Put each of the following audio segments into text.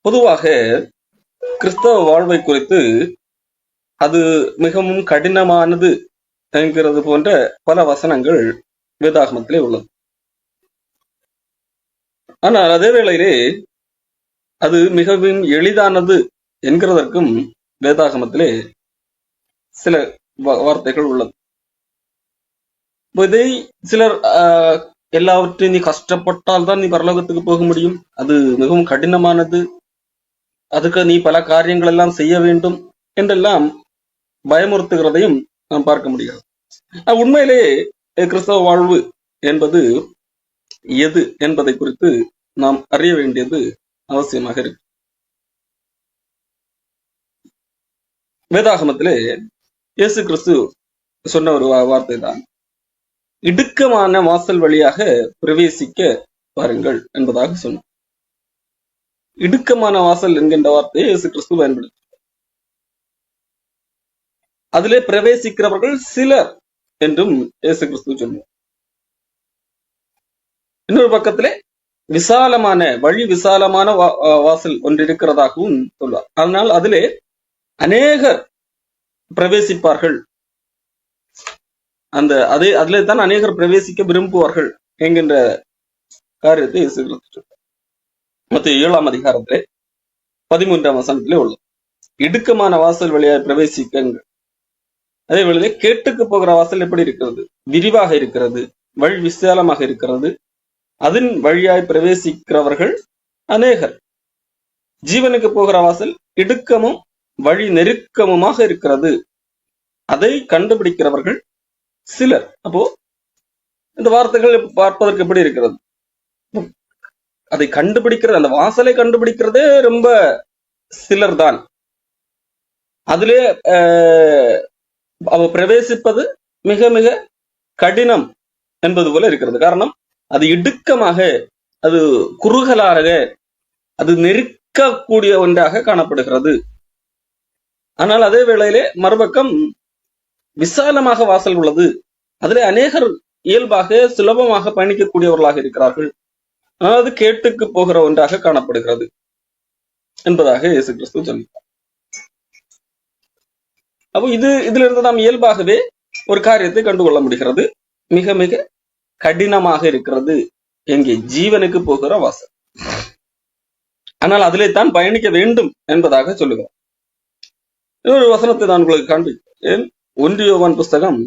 பொதுவாக கிறிஸ்தவ வாழ்வை குறித்து அது மிகவும் கடினமானது என்கிறது போன்ற பல வசனங்கள் வேதாகமத்திலே உள்ளது. ஆனால் அதே வேளையிலே அது மிகவும் எளிதானது என்கிறதற்கும் வேதாகமத்திலே சில வார்த்தைகள் உள்ளது. இதை சிலர் எல்லாவற்றையும் நீ கஷ்டப்பட்டால் தான் நீ பரலோகத்துக்கு போக முடியும், அது மிகவும் கடினமானது, அதுக்கு நீ பல காரியங்கள் எல்லாம் செய்ய வேண்டும் என்றெல்லாம் பயமுறுத்துகிறதையும் நாம் பார்க்க முடியாது. உண்மையிலேயே கிறிஸ்தவ வாழ்வு என்பது எது என்பதை குறித்து நாம் அறிய வேண்டியது அவசியமாக இருக்கு. வேதாகமத்திலே இயேசு கிறிஸ்து சொன்ன ஒரு வார்த்தை தான், இடுக்கமான வாசல் வழியாக பிரவேசிக்க பாருங்கள் என்பதாக சொன்னார். இடுக்கமான வாசல் என்கின்ற வார்த்தையை இயேசு கிறிஸ்து பயன்படுத்த, அதிலே பிரவேசிக்கிறவர்கள் சிலர் என்றும் இயேசு கிறிஸ்து சொன்னார். இன்னொரு பக்கத்திலே விசாலமான வழி, விசாலமான வாசல் ஒன்று இருக்கிறதாகவும் சொல்வார். அதனால் அதிலே அநேகர் பிரவேசிப்பார்கள், அதிலே தான் அநேகர் பிரவேசிக்க விரும்புவார்கள் என்கின்ற காரியத்தை இயேசு கிறிஸ்து சொல்றார். மத்தேயு 7ஆம் அதிகாரத்திலே 13ஆம் வசனத்திலே உள்ளது, இடுக்கமான வாசல் வழியாக பிரவேசிக்கங்கள். அதே வேளையிலே கேட்டுக்கு போகிற வாசல் எப்படி இருக்கிறது? விரிவாக இருக்கிறது, வழி விசாலமாக இருக்கிறது, அதன் வழியாய் பிரவேசிக்கிறவர்கள் அநேகர். ஜீவனுக்கு போகிற வாசல் இடுக்கமும் வழி நெருக்கமுமாக இருக்கிறது, அதை கண்டுபிடிக்கிறவர்கள் சிலர். அப்போ இந்த வார்த்தைகள் பார்ப்பதற்கு எப்படி இருக்கிறது? அதை கண்டுபிடிக்கிறது, அந்த வாசலை கண்டுபிடிக்கிறதே ரொம்ப சிலர் தான். அதிலே அவ பிரவேசிப்பது மிக மிக கடினம் என்பது போல இருக்கிறது. காரணம், அது இடுக்கமாக, அது குறுகலாக, அது நெருக்கக்கூடிய ஒன்றாக காணப்படுகிறது. ஆனால் அதே வேளையிலே மறுபக்கம் விசாலமாக வாசல் உள்ளது, அதிலே அநேகர் இயல்பாக சுலபமாக பயணிக்கக்கூடியவர்களாக இருக்கிறார்கள். அது கேட்டுக்கு போகிற ஒன்றாக காணப்படுகிறது என்பதாக இயேசு கிறிஸ்து சொல்கிறார். அப்போ இதிலிருந்து நாம் இயல்பாகவே ஒரு காரியத்தை கண்டுகொள்ள முடிகிறது, மிக மிக கடினமாக இருக்கிறது எங்கே? ஜீவனுக்கு போகிற வாசல். ஆனால் அதிலே தான் பயணிக்க வேண்டும் என்பதாக சொல்லுகிறார். இன்னொரு வசனத்தை நான் உங்களுக்கு காண்பிக்கிறேன். 1 யோவான் புஸ்தகம்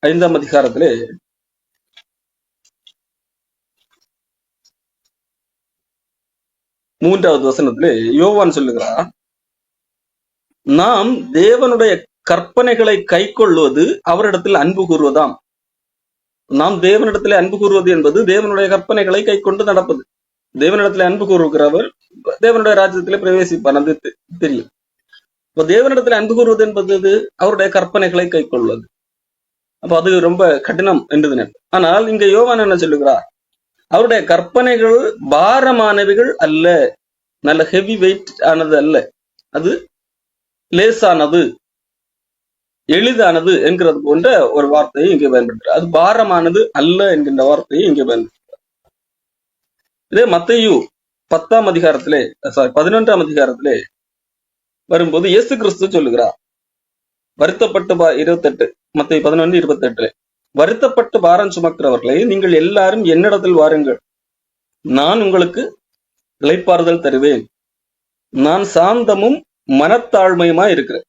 5ஆம் அதிகாரத்திலே 3வது வசனத்திலே யோவான் சொல்லுகிறார், நாம் தேவனுடைய கற்பனைகளை கை கொள்வது அவரிடத்தில் அன்பு கூறுவதாம். நாம் தேவனிடத்திலே அன்பு கூறுவது என்பது தேவனுடைய கற்பனைகளை கை கொண்டு நடப்பது. தேவனிடத்திலே அன்பு கூறுகிறவர் தேவனுடைய ராஜ்யத்திலே பிரவேசிப்பார், அது தெரியும். இப்போ தேவனிடத்திலே அன்பு கூறுவது என்பது அவருடைய கற்பனைகளை கை கொள்வது. அப்போ அது ரொம்ப கடினம் என்று நினைப்பு. ஆனால் இங்க யோவான் என்ன சொல்லுகிறார்? அவருடைய கற்பனைகள் பாரமானவைகள் அல்ல, நல்ல ஹெவி வெயிட் ஆனது அல்ல, அது லேசானது, எளிதானது என்கிறது போன்ற ஒரு வார்த்தையை இங்கே பயன்படுத்துகிறார். அது பாரமானது அல்ல என்கின்ற வார்த்தையை இங்கே பயன்படுத்துகிறார். இதே மத்தேயு 10ஆம் அதிகாரத்திலே 11ஆம் அதிகாரத்திலே வரும்போது இயேசு கிறிஸ்து சொல்லுகிறார், வருத்தப்பட்டு 28, மத்தேயு 11:28, வருத்தப்பட்டு பாரம் சுமக்கிறவர்களே நீங்கள் எல்லாரும் என்னிடத்தில் வாருங்கள், நான் உங்களுக்கு இளைப்பாறுதல் தருவேன். நான் சாந்தமும் மனத்தாழ்மையுமா இருக்கிறேன்.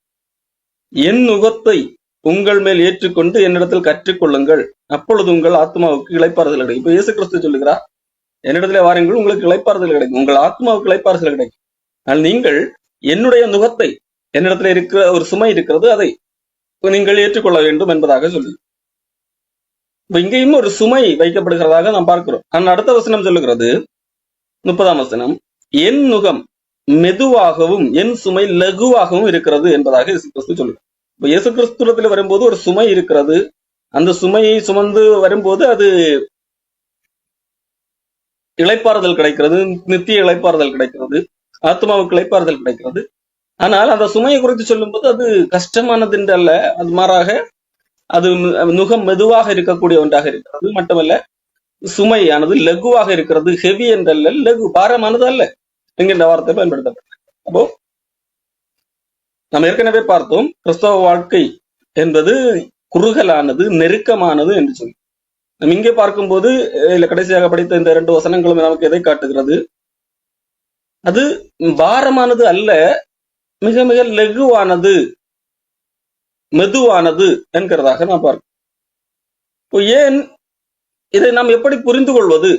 என் நுகத்தை உங்கள் மேல் ஏற்றுக்கொண்டு என்னிடத்தில் கற்றுக்கொள்ளுங்கள், அப்பொழுது உங்கள் ஆத்மாவுக்கு இளைப்பாறுதல் கிடைக்கும். இப்ப இயேசு கிறிஸ்து சொல்லுகிறார், என்னிடத்துல வாருங்கள், உங்களுக்கு இளைப்பாறுதல் கிடைக்கும், உங்கள் ஆத்மாவுக்கு இளைப்பாறுதல் கிடைக்கும். ஆனால் நீங்கள் என்னுடைய நுகத்தை, என்னிடத்துல இருக்கிற ஒரு சுமை இருக்கிறது, அதை நீங்கள் ஏற்றுக்கொள்ள வேண்டும் என்பதாக சொல்லு. இப்ப இங்கேயும் ஒரு சுமை வைக்கப்படுகிறதாக நாம் பார்க்கிறோம். ஆனால் அடுத்த வசனம் சொல்லுகிறது, 30ஆம் வசனம், என் நுகம் மெதுவாகவும் என் சுமை லகுவாகவும் இருக்கிறது என்பதாக இயேசு கிறிஸ்து சொல்லுகிறார். இப்ப இயேசு கிறிஸ்துவத்தில் வரும்போது ஒரு சுமை இருக்கிறது, அந்த சுமையை சுமந்து வரும்போது அது இளைப்பாறுதல் கிடைக்கிறது, நித்திய இளைப்பாறுதல் கிடைக்கிறது, ஆத்மாவுக்கு இளைப்பாறுதல் கிடைக்கிறது. ஆனால் அந்த சுமையை குறித்து சொல்லும் போது அது கஷ்டமானது என்று அல்ல, அது மாறாக அது மிக மெதுவாக இருக்கக்கூடிய ஒன்றாக இருக்கிறது. மட்டுமல்ல, சுமையானது லகுவாக இருக்கிறது. ஹெவி என்றல்ல, லகு, பாரமானது அல்ல என்கின்ற வார்த்தை பயன்படுத்தப்பட்டது. அப்போ நாம் ஏற்கனவே பார்த்தோம், கிறிஸ்தவ வாழ்க்கை என்பது குறுகலானது, நெருக்கமானது என்று சொல்லி. நம்ம இங்கே பார்க்கும்போது இல்ல கடைசியாக படித்த இந்த 2 வசனங்களும் நமக்கு எதை காட்டுகிறது? அது பாரமானது அல்ல, மிக மிக லகுவானது, மெதுவானது என்கிறதாக நாம் பார்க்கிறோம். ஏன் இதை நாம் எப்படி புரிந்து கொள்வது?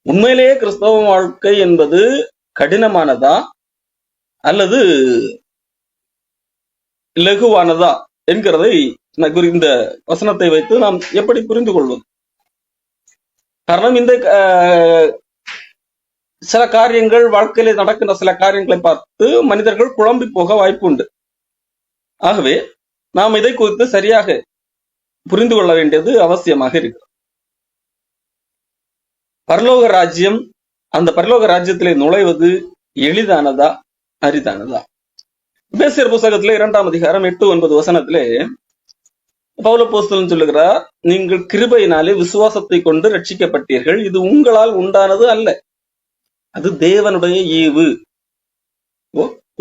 உண்மையிலேயே கிறிஸ்தவ வாழ்க்கை என்பது கடினமானதா அல்லது லகுவானதா என்கிறதை இந்த வசனத்தை வைத்து நாம் எப்படி புரிந்து கொள்வது? காரணம், இந்த சில காரியங்கள், வாழ்க்கையில நடக்கின்ற சில காரியங்களை பார்த்து மனிதர்கள் குழம்பி போக வாய்ப்பு உண்டு. ஆகவே நாம் இதை குறித்து சரியாக புரிந்து கொள்ள வேண்டியது அவசியமாக இருக்கு. பரலோக ராஜ்யம், அந்த பரலோக ராஜ்யத்திலே நுழைவது எளிதானதா அரிதானதா? எபேசியர் புத்தகத்திலே 2ஆம் அதிகாரம் 8-9 வசனத்திலே பவுல் அப்போஸ்தலன் சொல்லுகிறார், நீங்கள் கிருபையினாலே விசுவாசத்தை கொண்டு ரட்சிக்கப்பட்டீர்கள், இது உங்களால் உண்டானது அல்ல, அது தேவனுடைய ஈவு.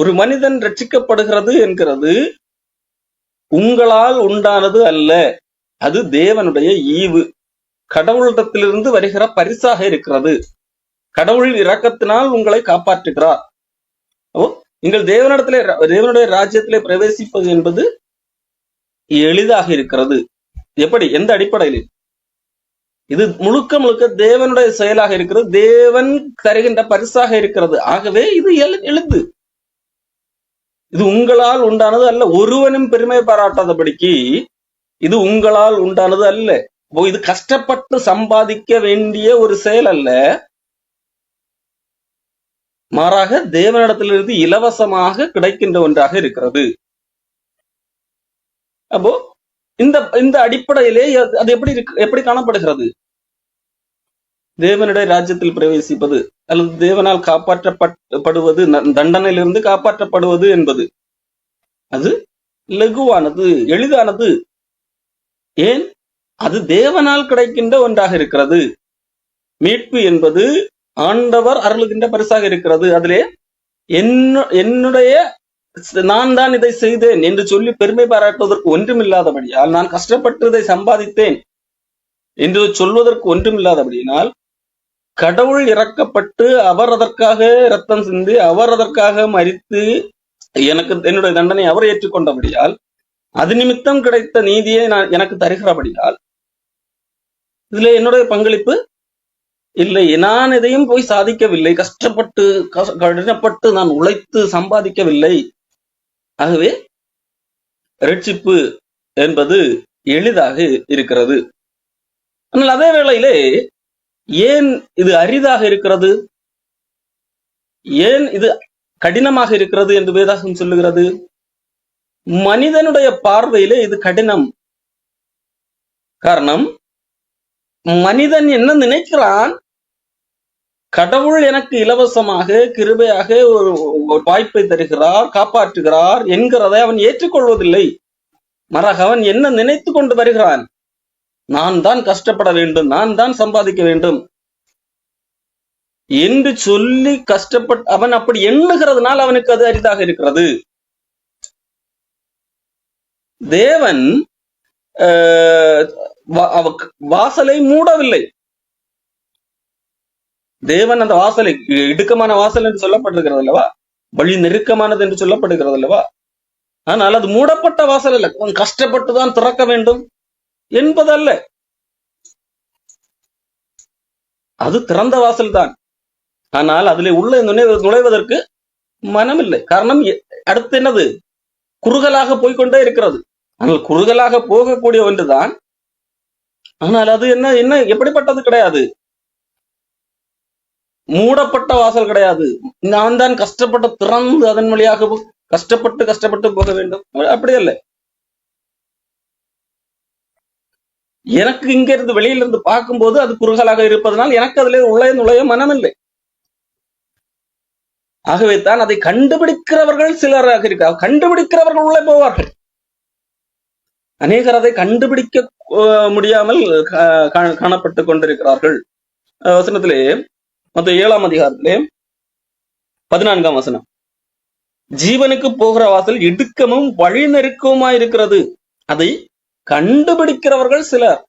ஒரு மனிதன் ரட்சிக்கப்படுகிறது என்கிறது உங்களால் உண்டானது அல்ல, அது தேவனுடைய ஈவு, கடவுளிடத்திலிருந்து வருகிற பரிசாக இருக்கிறது. கடவுள் இரக்கத்தினால் உங்களை காப்பாற்றுகிறார். நீங்கள் தேவனுடைய ராஜ்யத்திலே பிரவேசிப்பது என்பது எளிதாக இருக்கிறது. எப்படி? எந்த அடிப்படையில்? இது முழுக்க முழுக்க தேவனுடைய செயலாக இருக்கிறது, தேவன் தருகின்ற பரிசாக இருக்கிறது. ஆகவே இது எளிது. இது உங்களால் உண்டானது அல்ல. ஒருவனும் பெருமை பாராட்டாதபடிக்கு இது உங்களால் உண்டானது அல்ல. இது கஷ்டப்பட்டு சம்பாதிக்க வேண்டிய ஒரு செயல் அல்ல, மாறாக தேவனிடத்திலிருந்து இலவசமாக கிடைக்கின்ற ஒன்றாக இருக்கிறது. அப்போ இந்த அடிப்படையிலே அது எப்படி காணப்படுகிறது? தேவனுடைய ராஜ்யத்தில் பிரவேசிப்பது அல்லது தேவனால் காப்பாற்றப்படுவது, தண்டனையிலிருந்து காப்பாற்றப்படுவது என்பது அது லகுவானது, எளிதானது. ஏன்? அது தேவனால் கிடைக்கின்ற ஒன்றாக இருக்கிறது. மீட்பு என்பது ஆண்டவர் அருளுகின்ற பரிசாக இருக்கிறது. அதிலே என்னுடைய நான் தான் இதை செய்தேன் என்று சொல்லி பெருமை பாராட்டுவதற்கு ஒன்றுமில்லாதபடியால், நான் கஷ்டப்பட்டு இதை சம்பாதித்தேன் என்று சொல்வதற்கு ஒன்றுமில்லாதபடியினால், கடவுள் இறக்கப்பட்டு அவர் அதற்காக இரத்தம் சிந்தி அவர் அதற்காக மரித்து எனக்கு என்னுடைய தண்டனை அவர் ஏற்றுக்கொண்டபடியால், அது நிமித்தம் கிடைத்த நீதியை எனக்கு தருகிறபடியால் இதுல என்னுடைய பங்களிப்பு இல்லை. நான் எதையும் போய் சாதிக்கவில்லை, கஷ்டப்பட்டு கடினப்பட்டு நான் உழைத்து சம்பாதிக்கவில்லை. ஆகவே ரட்சிப்பு என்பது எளிதாக இருக்கிறது. ஆனால் அதே வேளையிலே ஏன் இது அரிதாக இருக்கிறது, ஏன் இது கடினமாக இருக்கிறது என்று வேதாகம் சொல்லுகிறது? மனிதனுடைய பார்வையிலே இது கடினம். காரணம், மனிதன் என்ன நினைக்கிறான்? கடவுள் எனக்கு இலவசமாக கிருபையாக ஒரு வாய்ப்பை தருகிறார், காப்பாற்றுகிறார் என்கிறதை அவன் ஏற்றுக்கொள்வதில்லை. மாறாக அவன் என்ன நினைத்து கொண்டு வருகிறான்? நான் தான் கஷ்டப்பட வேண்டும், நான் தான் சம்பாதிக்க வேண்டும் என்று சொல்லி கஷ்டப்பட்டு அவன் அப்படி எண்ணுகிறதுனால் அவனுக்கு அது அரிதாக இருக்கிறது. தேவன் வாசலை மூடவில்லை. தேவன் அந்த வாசலை, இடுக்கமான வாசல் என்று சொல்லப்பட்டிருக்கிறது அல்லவா, வழி நெருக்கமானது என்று சொல்லப்படுகிறது அல்லவா, ஆனால் அது மூடப்பட்ட வாசல் அல்ல, கஷ்டப்பட்டுதான் திறக்க வேண்டும் என்பதல்ல, அது திறந்த வாசல் தான். ஆனால் அதிலே உள்ள நுழைவதற்கு மனம் இல்லை. காரணம், அடுத்து என்னது? குறுகலாக போய்கொண்டே இருக்கிறது. ஆனால் குறுகலாக போகக்கூடிய ஒன்றுதான், ஆனால் அது என்ன எப்படிப்பட்டது கிடையாது, மூடப்பட்ட வாசல் கிடையாது. நான் தான் கஷ்டப்பட்டு திறந்து அதன் வழியாக கஷ்டப்பட்டு போக வேண்டும், அப்படி அல்ல. எனக்கு இங்க இருந்து வெளியில இருந்து பார்க்கும்போது அது குறுகலாக இருப்பதனால் எனக்கு அதிலே நுழைய மனம் இல்லை. ஆகவே தான் அதை கண்டுபிடிக்கிறவர்கள் சிலராக இருக்க, கண்டுபிடிக்கிறவர்கள் உள்ளே போவார்கள். அநேகர் அதை கண்டுபிடிக்க முடியாமல் காணப்பட்டு கொண்டிருக்கிறார்கள். வசனத்திலே மொத்தம் 7ஆம் அதிகாரத்திலே 14ஆம் வசனம், ஜீவனுக்கு போகிற வாசல் இடுக்கமும் வழி நெருக்கமுமாய் இருக்கிறது, அதை கண்டுபிடிக்கிறவர்கள் சிலர்.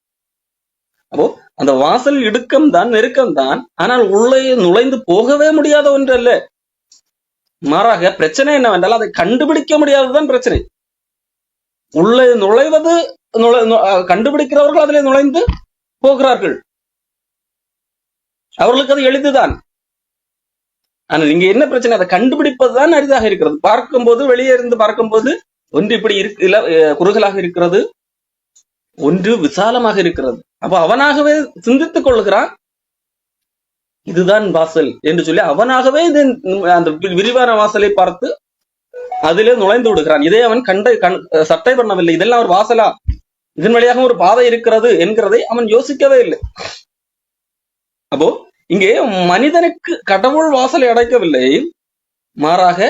அப்போ அந்த வாசல் இடுக்கம் தான், நெருக்கம் தான், ஆனால் உள்ளே நுழைந்து போகவே முடியாத ஒன்று அல்ல. மாறாக பிரச்சனை என்னவென்றால் அதை கண்டுபிடிக்க முடியாததுதான் பிரச்சனை. உள்ளே நுழைவது கண்டுபிடிக்கிறவர்கள் அதிலே நுழைந்து போகிறார்கள், அவர்களுக்கு அது எளிதுதான். ஆனால் இங்க என்ன பிரச்சனை, அதை கண்டுபிடிப்பதுதான் அரிதாக இருக்கிறது. பார்க்கும்போது, வெளியே இருந்து பார்க்கும்போது ஒன்று இப்படி குறுகலாக இருக்கிறது, ஒன்று விசாலமாக இருக்கிறது. அப்ப அவனாகவே சிந்தித்துக் கொள்கிறான், இதுதான் வாசல் என்று சொல்லி அவனாகவே அந்த விரிவான வாசலை பார்த்து அதிலே நுழைந்து விடுகிறான். இதை அவன் சட்டை பண்ணவில்லை, இதெல்லாம் ஒரு வாசலா, இதன் வழியாக ஒரு பாதை இருக்கிறது என்கிறதை அவன் யோசிக்கவே இல்லை. அப்போ இங்கே மனிதனுக்கு கடவுள் வாசலை அடைக்கவில்லை, மாறாக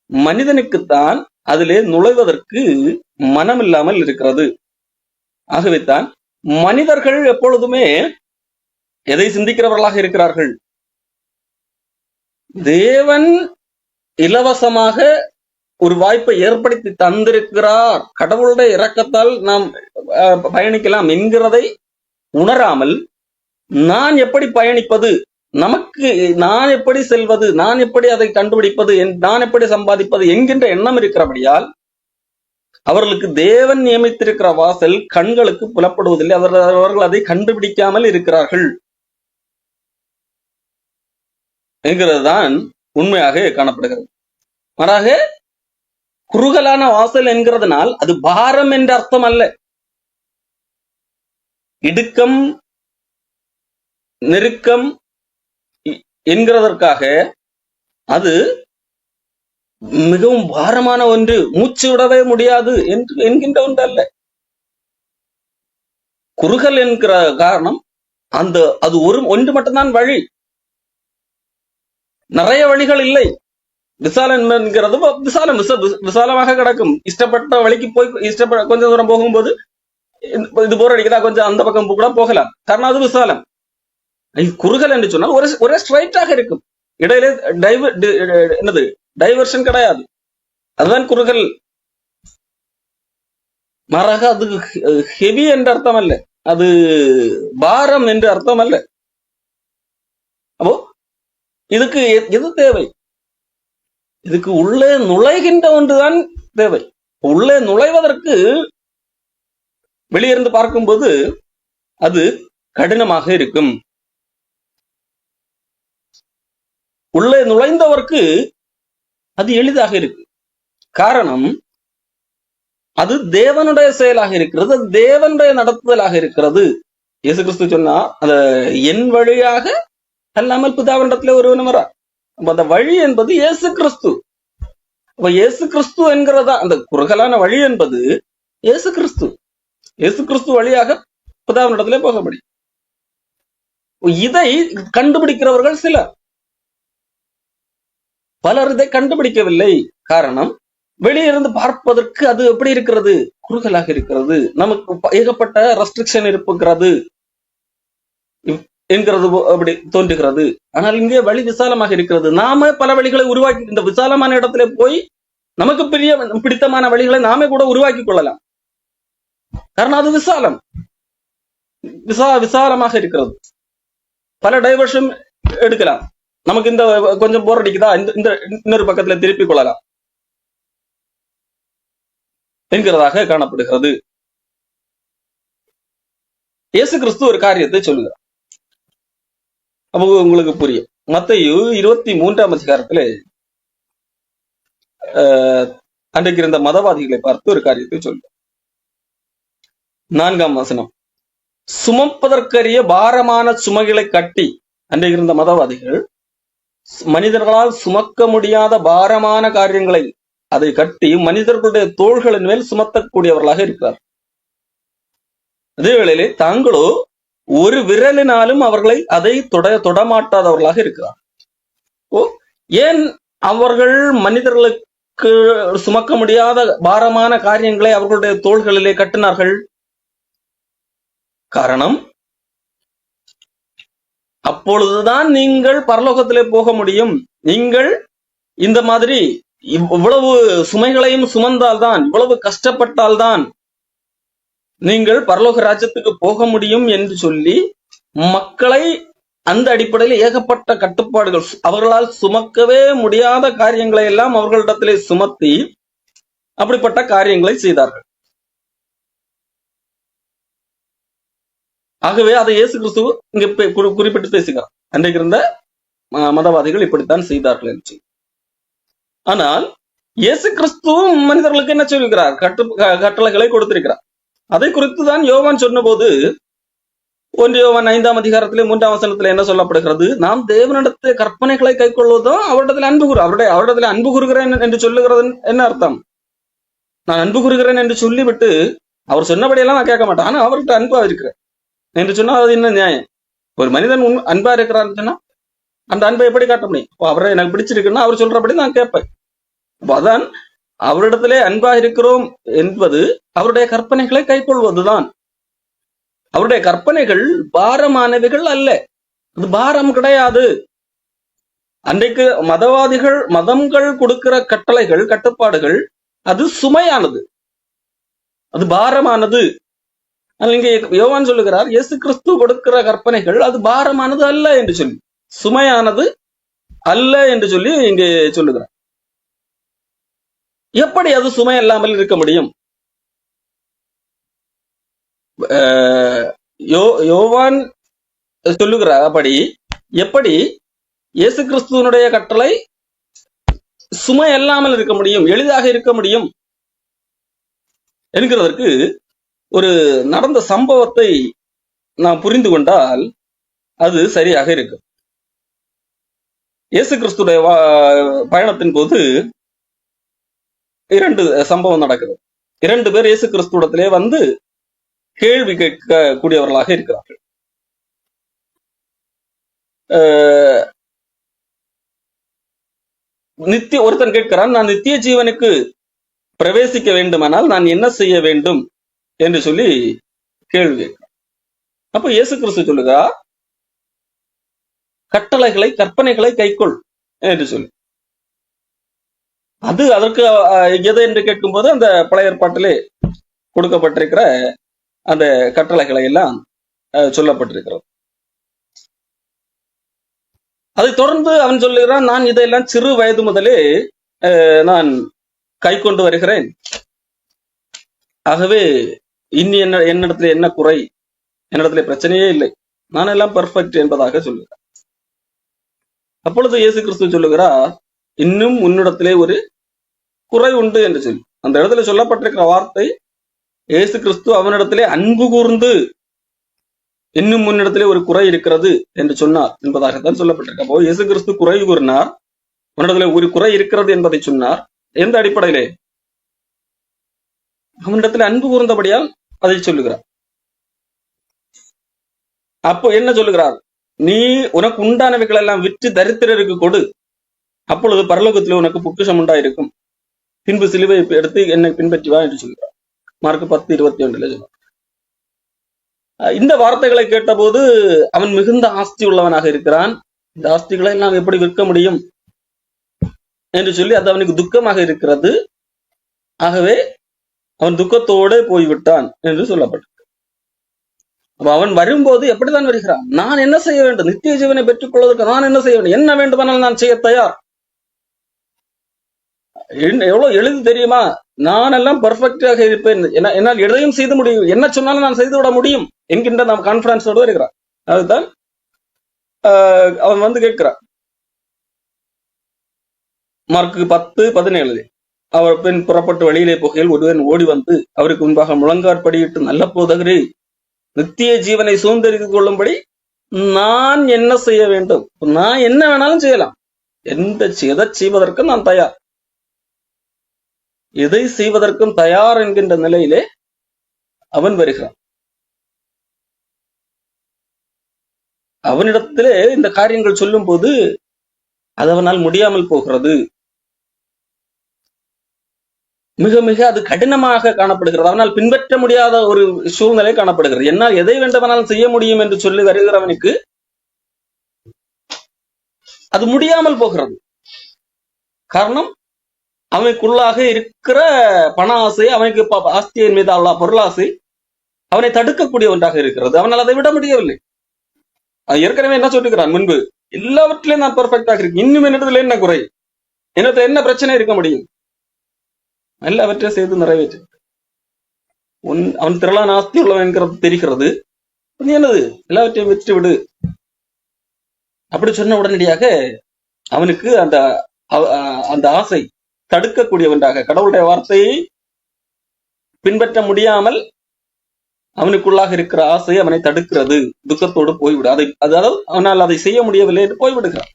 மனிதனுக்குத்தான் அதிலே நுழைவதற்கு மனம் இல்லாமல் இருக்கிறது. ஆகவேத்தான் மனிதர்கள் எப்பொழுதுமே எதை சிந்திக்கிறவர்களாக இருக்கிறார்கள், தேவன் இலவசமாக ஒரு வாய்ப்பை ஏற்படுத்தி தந்திருக்கிறார், கடவுளுடைய இரக்கத்தால் நாம் பயணிக்கலாம் என்கிறதை உணராமல், நான் எப்படி பயணிப்பது, நமக்கு நான் எப்படி செல்வது, நான் எப்படி அதை கண்டுபிடிப்பது, நான் எப்படி சம்பாதிப்பது என்கின்ற எண்ணம் இருக்கிறபடியால் அவர்களுக்கு தேவன் நியமித்திருக்கிற வாசல் கண்களுக்கு புலப்படுவதில்லை, அவர்கள் அதை கண்டுபிடிக்காமல் இருக்கிறார்கள் என்கிறது தான் உண்மையாக காணப்படுகிறது. மாறாக குறுகலான வாசல் என்கிறதுனால் அது பாரம் என்ற அர்த்தம் அல்ல. இடுக்கம் நெருக்கம் என்கிறதற்காக அது மிகவும் பாரமான ஒன்று, மூச்சு விடவே முடியாது என்கின்ற ஒன்று அல்ல. குறுகல் என்கிற காரணம் அது ஒன்று மட்டும்தான் வழி, நிறைய வழிகள் இல்லை. விசாலம் என்கிறது விசாலமாக கிடக்கும், இஷ்டப்பட்ட வழிக்கு போய் கொஞ்சம் தூரம் போகும்போது இது போர் அடிக்கிறதா, கொஞ்சம் அந்த பக்கம் கூட போகலாம், காரணம் அது விசாலம். குறுகல் என்று சொன்னால் ஒரே ஸ்ட்ரைட்டாக இருக்கும், இடையிலே டைவர்ஷன் கிடையாது, அதுதான் குறுகல். மாறாக அது ஹெவி என்ற அர்த்தம் அல்ல, அது பாரம் என்று அர்த்தம் அல்ல. அப்போ இதுக்கு எது தேவை, இதுக்கு உள்ளே நுழைகின்ற ஒன்றுதான் தேவை. உள்ளே நுழைவதற்கு வெளியிருந்து பார்க்கும்போது அது கடினமாக இருக்கும், உள்ளே நுழைந்தவர்க்கு அது எளிதாக இருக்கு. காரணம் அது தேவனுடைய செயலாக இருக்கிறது, அது தேவனுடைய நடத்துதலாக இருக்கிறது. இயேசு கிறிஸ்து சொன்னா அத என் வழியாக அல்லாமல் பிதாவினிடத்துல ஒருவன் வரா. அந்த வழி என்பது இயேசு கிறிஸ்து. அப்ப இயேசு கிறிஸ்து என்கிறதா அந்த குறுகலான வழி என்பது இயேசு கிறிஸ்து. இயேசு கிறிஸ்து வழியாக பிதாவினிடத்திலே போக முடியும். இதை கண்டுபிடிக்கிறவர்கள் சிலர், பலர் இதை கண்டுபிடிக்கவில்லை. காரணம் வெளியிருந்து பார்ப்பதற்கு அது எப்படி இருக்கிறது, குறுகலாக இருக்கிறது, நமக்கு ஏகப்பட்ட ரெஸ்ட்ரிக்ஷன் இருக்கிறது என்கிறது அப்படி தோன்றுகிறது. ஆனால் இங்கே வழி விசாலமாக இருக்கிறது. நாம பல வழிகளை உருவாக்கி, இந்த விசாலமான இடத்துல போய் நமக்கு பிடித்தமான வழிகளை நாமே கூட உருவாக்கி கொள்ளலாம். காரணம் அது விசாலம், விசாலமாக இருக்கிறது. பல டைவர்ஷன் எடுக்கலாம், நமக்கு இந்த கொஞ்சம் போர் அடிக்குதா, இந்த இன்னொரு பக்கத்துல திருப்பிக் கொள்ளலாம் என்கிறதாக காணப்படுகிறது. இயேசு கிறிஸ்து ஒரு காரியத்தை சொல்லுகிறார், அப்போ உங்களுக்கு புரியும். மத்தேயு 23ஆம் அதிகாரத்துல அன்றைக்கு இருந்த மதவாதிகளை பார்த்து ஒரு காரியத்தை சொல்லுவார். 4ஆம் வசனம், சுமப்பதற்கரிய பாரமான சுமைகளை கட்டி, அன்றைக்கு இருந்த மதவாதிகள் மனிதர்களால் சுமக்க முடியாத பாரமான காரியங்களை அதை கட்டி மனிதர்களுடைய தோள்களின் மேல் சுமத்தக்கூடியவர்களாக இருக்கிறார். அதே வேளையிலே தாங்களோ ஒரு விரலினாலும் அவர்களை அதை தொடமாட்டாதவர்களாக இருக்கிறார். ஏன் அவர்கள் மனிதர்களுக்கு சுமக்க முடியாத பாரமான காரியங்களை அவர்களுடைய தோள்களிலே கட்டினார்கள்? காரணம், அப்பொழுதுதான் நீங்கள் பரலோகத்திலே போக முடியும். நீங்கள் இந்த மாதிரி இவ்வளவு சுமைகளையும் சுமந்தால்தான், இவ்வளவு கஷ்டப்பட்டால்தான் நீங்கள் பரலோக ராஜ்யத்துக்கு போக முடியும் என்று சொல்லி மக்களை அந்த அடிப்படையில் ஏகப்பட்ட கட்டுப்பாடுகள், அவர்களால் சுமக்கவே முடியாத காரியங்களை எல்லாம் அவர்களிடத்திலே சுமத்தி அப்படிப்பட்ட காரியங்களை செய்தார்கள். ஆகவே அதை இயேசு கிறிஸ்து இங்க குறிப்பிட்டு பேசுகிறார். அன்றைக்கு இருந்த மதவாதிகள் இப்படித்தான் செய்தார்கள் என்று. ஆனால் இயேசு கிறிஸ்துவும் மனிதர்களுக்கு என்ன சொல்லுகிறார்? கட்டளைகளை கொடுத்திருக்கிறார். அதை குறித்துதான் யோவான் சொன்னபோது 1 யோவான் 5ஆம் அதிகாரத்திலே 3ஆம் வசனத்திலே என்ன சொல்லப்படுகிறது? நாம் தேவனிடத்தை கற்பனைகளை கை கொள்வதும் அவரிடத்தில் அன்பு அவரிடத்தில் அன்பு கூறுகிறேன் என்று சொல்லுகிறது என்ன அர்த்தம்? நான் அன்பு கூறுகிறேன் என்று சொல்லிவிட்டு அவர் சொன்னபடியெல்லாம் நான் கேட்க மாட்டேன், ஆனா அவர்கிட்ட அன்பா இருக்கிறேன் என்று சொன்னா அது என்ன நியாயம்? ஒரு மனிதன் அன்பா இருக்கிறான்னு சொன்னா அந்த அன்பை எப்படி காட்ட முடியும்? அவரை எனக்கு பிடிச்சிருக்குன்னா அவர் சொல்றபடி நான் கேட்பேன். அதான் அவரிடத்திலே அன்பா இருக்கிறோம் என்பது அவருடைய கற்பனைகளை கை கொள்வதுதான். அவருடைய கற்பனைகள் பாரமானவைகள் அல்ல, அது பாரம் கிடையாது. அன்றைக்கு மதங்கள் கொடுக்கிற கட்டளைகள், கட்டுப்பாடுகள் அது சுமையானது, அது பாரமானது. இங்கே யோவான் சொல்லுகிறார், இயேசு கிறிஸ்து கொடுக்கிற கற்பனைகள் அது பாரமானது அல்ல என்று சொல்லி, சுமையானது அல்ல என்று சொல்லி இங்கே சொல்லுகிறார். எப்படி அது சுமை இல்லாமல் இருக்க முடியும்? யோவான் சொல்லுகிறார், அப்படி எப்படி இயேசு கிறிஸ்துவனுடைய கட்டளை சுமை இல்லாமல் இருக்க முடியும், எளிதாக இருக்க முடியும் என்கிறதற்கு ஒரு நடந்த சம்பவத்தை நாம் புரிந்து கொண்டால் அது சரியாக இருக்கும். இயேசு கிறிஸ்துடைய பயணத்தின் போது 2 சம்பவம் நடக்குது. 2 பேர் இயேசு கிறிஸ்துவிடத்திலே வந்து கேள்வி கேட்கக்கூடியவர்களாக இருக்கிறார்கள். ஒருத்தன் கேட்கிறான், நான் நித்திய ஜீவனுக்கு பிரவேசிக்க வேண்டுமானால் நான் என்ன செய்ய வேண்டும் என்று சொல்லி கேள்வி கேட்கிறான். அப்ப இயேசு கிறிஸ்து சொல்லுதா, கட்டளைகளை கற்பனைகளை கைக்கொள் என்று சொல்லி. அது அதற்கு எது என்று கேட்கும் போது அந்த பழைய ஏற்பாட்டிலே கொடுக்கப்பட்டிருக்கிற அந்த கட்டளைகளை எல்லாம் சொல்லப்பட்டிருக்கிறது. அதை தொடர்ந்து அவன் சொல்லுகிறான், நான் இதையெல்லாம் சிறு வயது முதலே நான் கை கொண்டு வருகிறேன், ஆகவே இனி என்னிடத்துல என்ன குறை, என்னிடத்துல பிரச்சனையே இல்லை, நான் எல்லாம் பெர்ஃபெக்ட் என்பதாக சொல்லுகிறார். அப்பொழுது இயேசு கிறிஸ்து சொல்லுகிறார், இன்னும் உன்னிடத்திலே ஒரு குறை உண்டு என்று சொல்லி. அந்த இடத்துல சொல்லப்பட்டிருக்கிற வார்த்தை, இயேசு கிறிஸ்து அவனிடத்திலே அன்பு கூர்ந்து இன்னும் முன்னிடத்திலே ஒரு குறை இருக்கிறது என்று சொன்னார் என்பதாகத்தான் சொல்லப்பட்டிருக்க. அப்போ இயேசு கிறிஸ்து குறை கூறினார், உன்னிடத்திலே ஒரு குறை இருக்கிறது என்பதை சொன்னார். எந்த அடிப்படையிலே? அவனிடத்தில் அன்பு கூர்ந்தபடியால் அதை சொல்லுகிறார். அப்போ என்ன சொல்லுகிறார்? நீ உனக்கு உண்டானவைகள் எல்லாம் விற்று தரித்திரருக்கு கொடு, அப்பொழுது பரலோகத்திலே உனக்கு பொக்கிஷம் உண்டாயிருக்கும், பின்பு சிலுவை எடுத்து என்னை பின்பற்றி வா என்று சொல்கிறார். மார்க் 10:21 சொன்னார். இந்த வார்த்தைகளை கேட்டபோது அவன் மிகுந்த ஆஸ்தி உள்ளவனாக இருக்கிறான், இந்த ஆஸ்திகளை எல்லாம் எப்படி விற்க முடியும் என்று சொல்லி அது அவனுக்கு துக்கமாக இருக்கிறது. ஆகவே அவன் துக்கத்தோடு போய்விட்டான் என்று சொல்லப்பட்டது. அப்ப அவன் வரும்போது எப்படித்தான் வருகிறான்? நான் என்ன செய்ய வேண்டும்? நித்திய ஜீவனை பெற்றுக் கொள்வதற்கு நான் என்ன செய்ய வேண்டும்? என்ன வேண்டுமானால் நான் செய்ய தயார். எவ்வளவு எளிது தெரியுமா? நான் எல்லாம் பெர்ஃபெக்டாக இருப்பேன், என்னால் எதையும் செய்து முடியும், என்ன சொன்னாலும் நான் செய்து விட முடியும் என்கின்ற நாம் கான்பிடன்ஸோடு இருக்கிறான். அதுதான் அவன் வந்து கேட்கிறான். மார்க் 10:17 அவர் பின் புறப்பட்டு வழியிலே போகையில் ஒருவன் ஓடி வந்து அவருக்கு முன்பாக முழங்காற்படியிட்டு, நல்ல போதகரே, நித்திய ஜீவனை சுதந்திரித்துக் கொள்ளும்படி நான் என்ன செய்ய வேண்டும்? நான் என்ன வேணாலும் செய்யலாம், எதை செய்வதற்கும் நான் தயார், எதை செய்வதற்கும் தயார் என்கின்ற நிலையிலே அவன் வருகிறான். அவனிடத்திலே இந்த காரியங்கள் சொல்லும் போது அது அவனால் முடியாமல் போகிறது. மிக மிக அது கடினமாக காணப்படுகிறது. அவனால் பின்பற்ற முடியாத ஒரு சூழ்நிலை காணப்படுகிறது. என்னால் எதை வேண்டுமானாலும் செய்ய முடியும் என்று சொல்லி வருகிறவனுக்கு அது முடியாமல் போகிறது. காரணம், அவனுக்குள்ளாக இருக்கிற பண ஆசை, அவனுக்கு ஆஸ்தியின் மீது உள்ள பொருளாசை அவனை தடுக்கக்கூடிய ஒன்றாக இருக்கிறது. அவனால் அதை விட முடியவில்லை. ஏற்கனவே என்ன சொல்லிக்கிறான் முன்பு, எல்லாவற்றிலையும் நான் பெர்ஃபெக்டாக இருக்கேன், இன்னும் என்னிடத்துல என்ன குறை, என்னிடத்துல என்ன பிரச்சனை இருக்க முடியும், எல்லாவற்றையும் செய்து நிறைவேற்று. அவன் திரளான ஆஸ்தி உள்ளவன் என்கிறது தெரிகிறது. என்னது, எல்லாவற்றையும் விட்டு விடு. அப்படி சொன்ன உடனடியாக அவனுக்கு அந்த ஆசை தடுக்கக்கூடியவன்றாக, கடவுளுடைய வார்த்தையை பின்பற்ற முடியாமல் அவனுக்குள்ளாக இருக்கிற ஆசை அவனை தடுக்கிறது. துக்கத்தோடு போய்விடு. அதாவது அவனால் அதை செய்ய முடியவில்லை என்று போய்விடுகிறான்.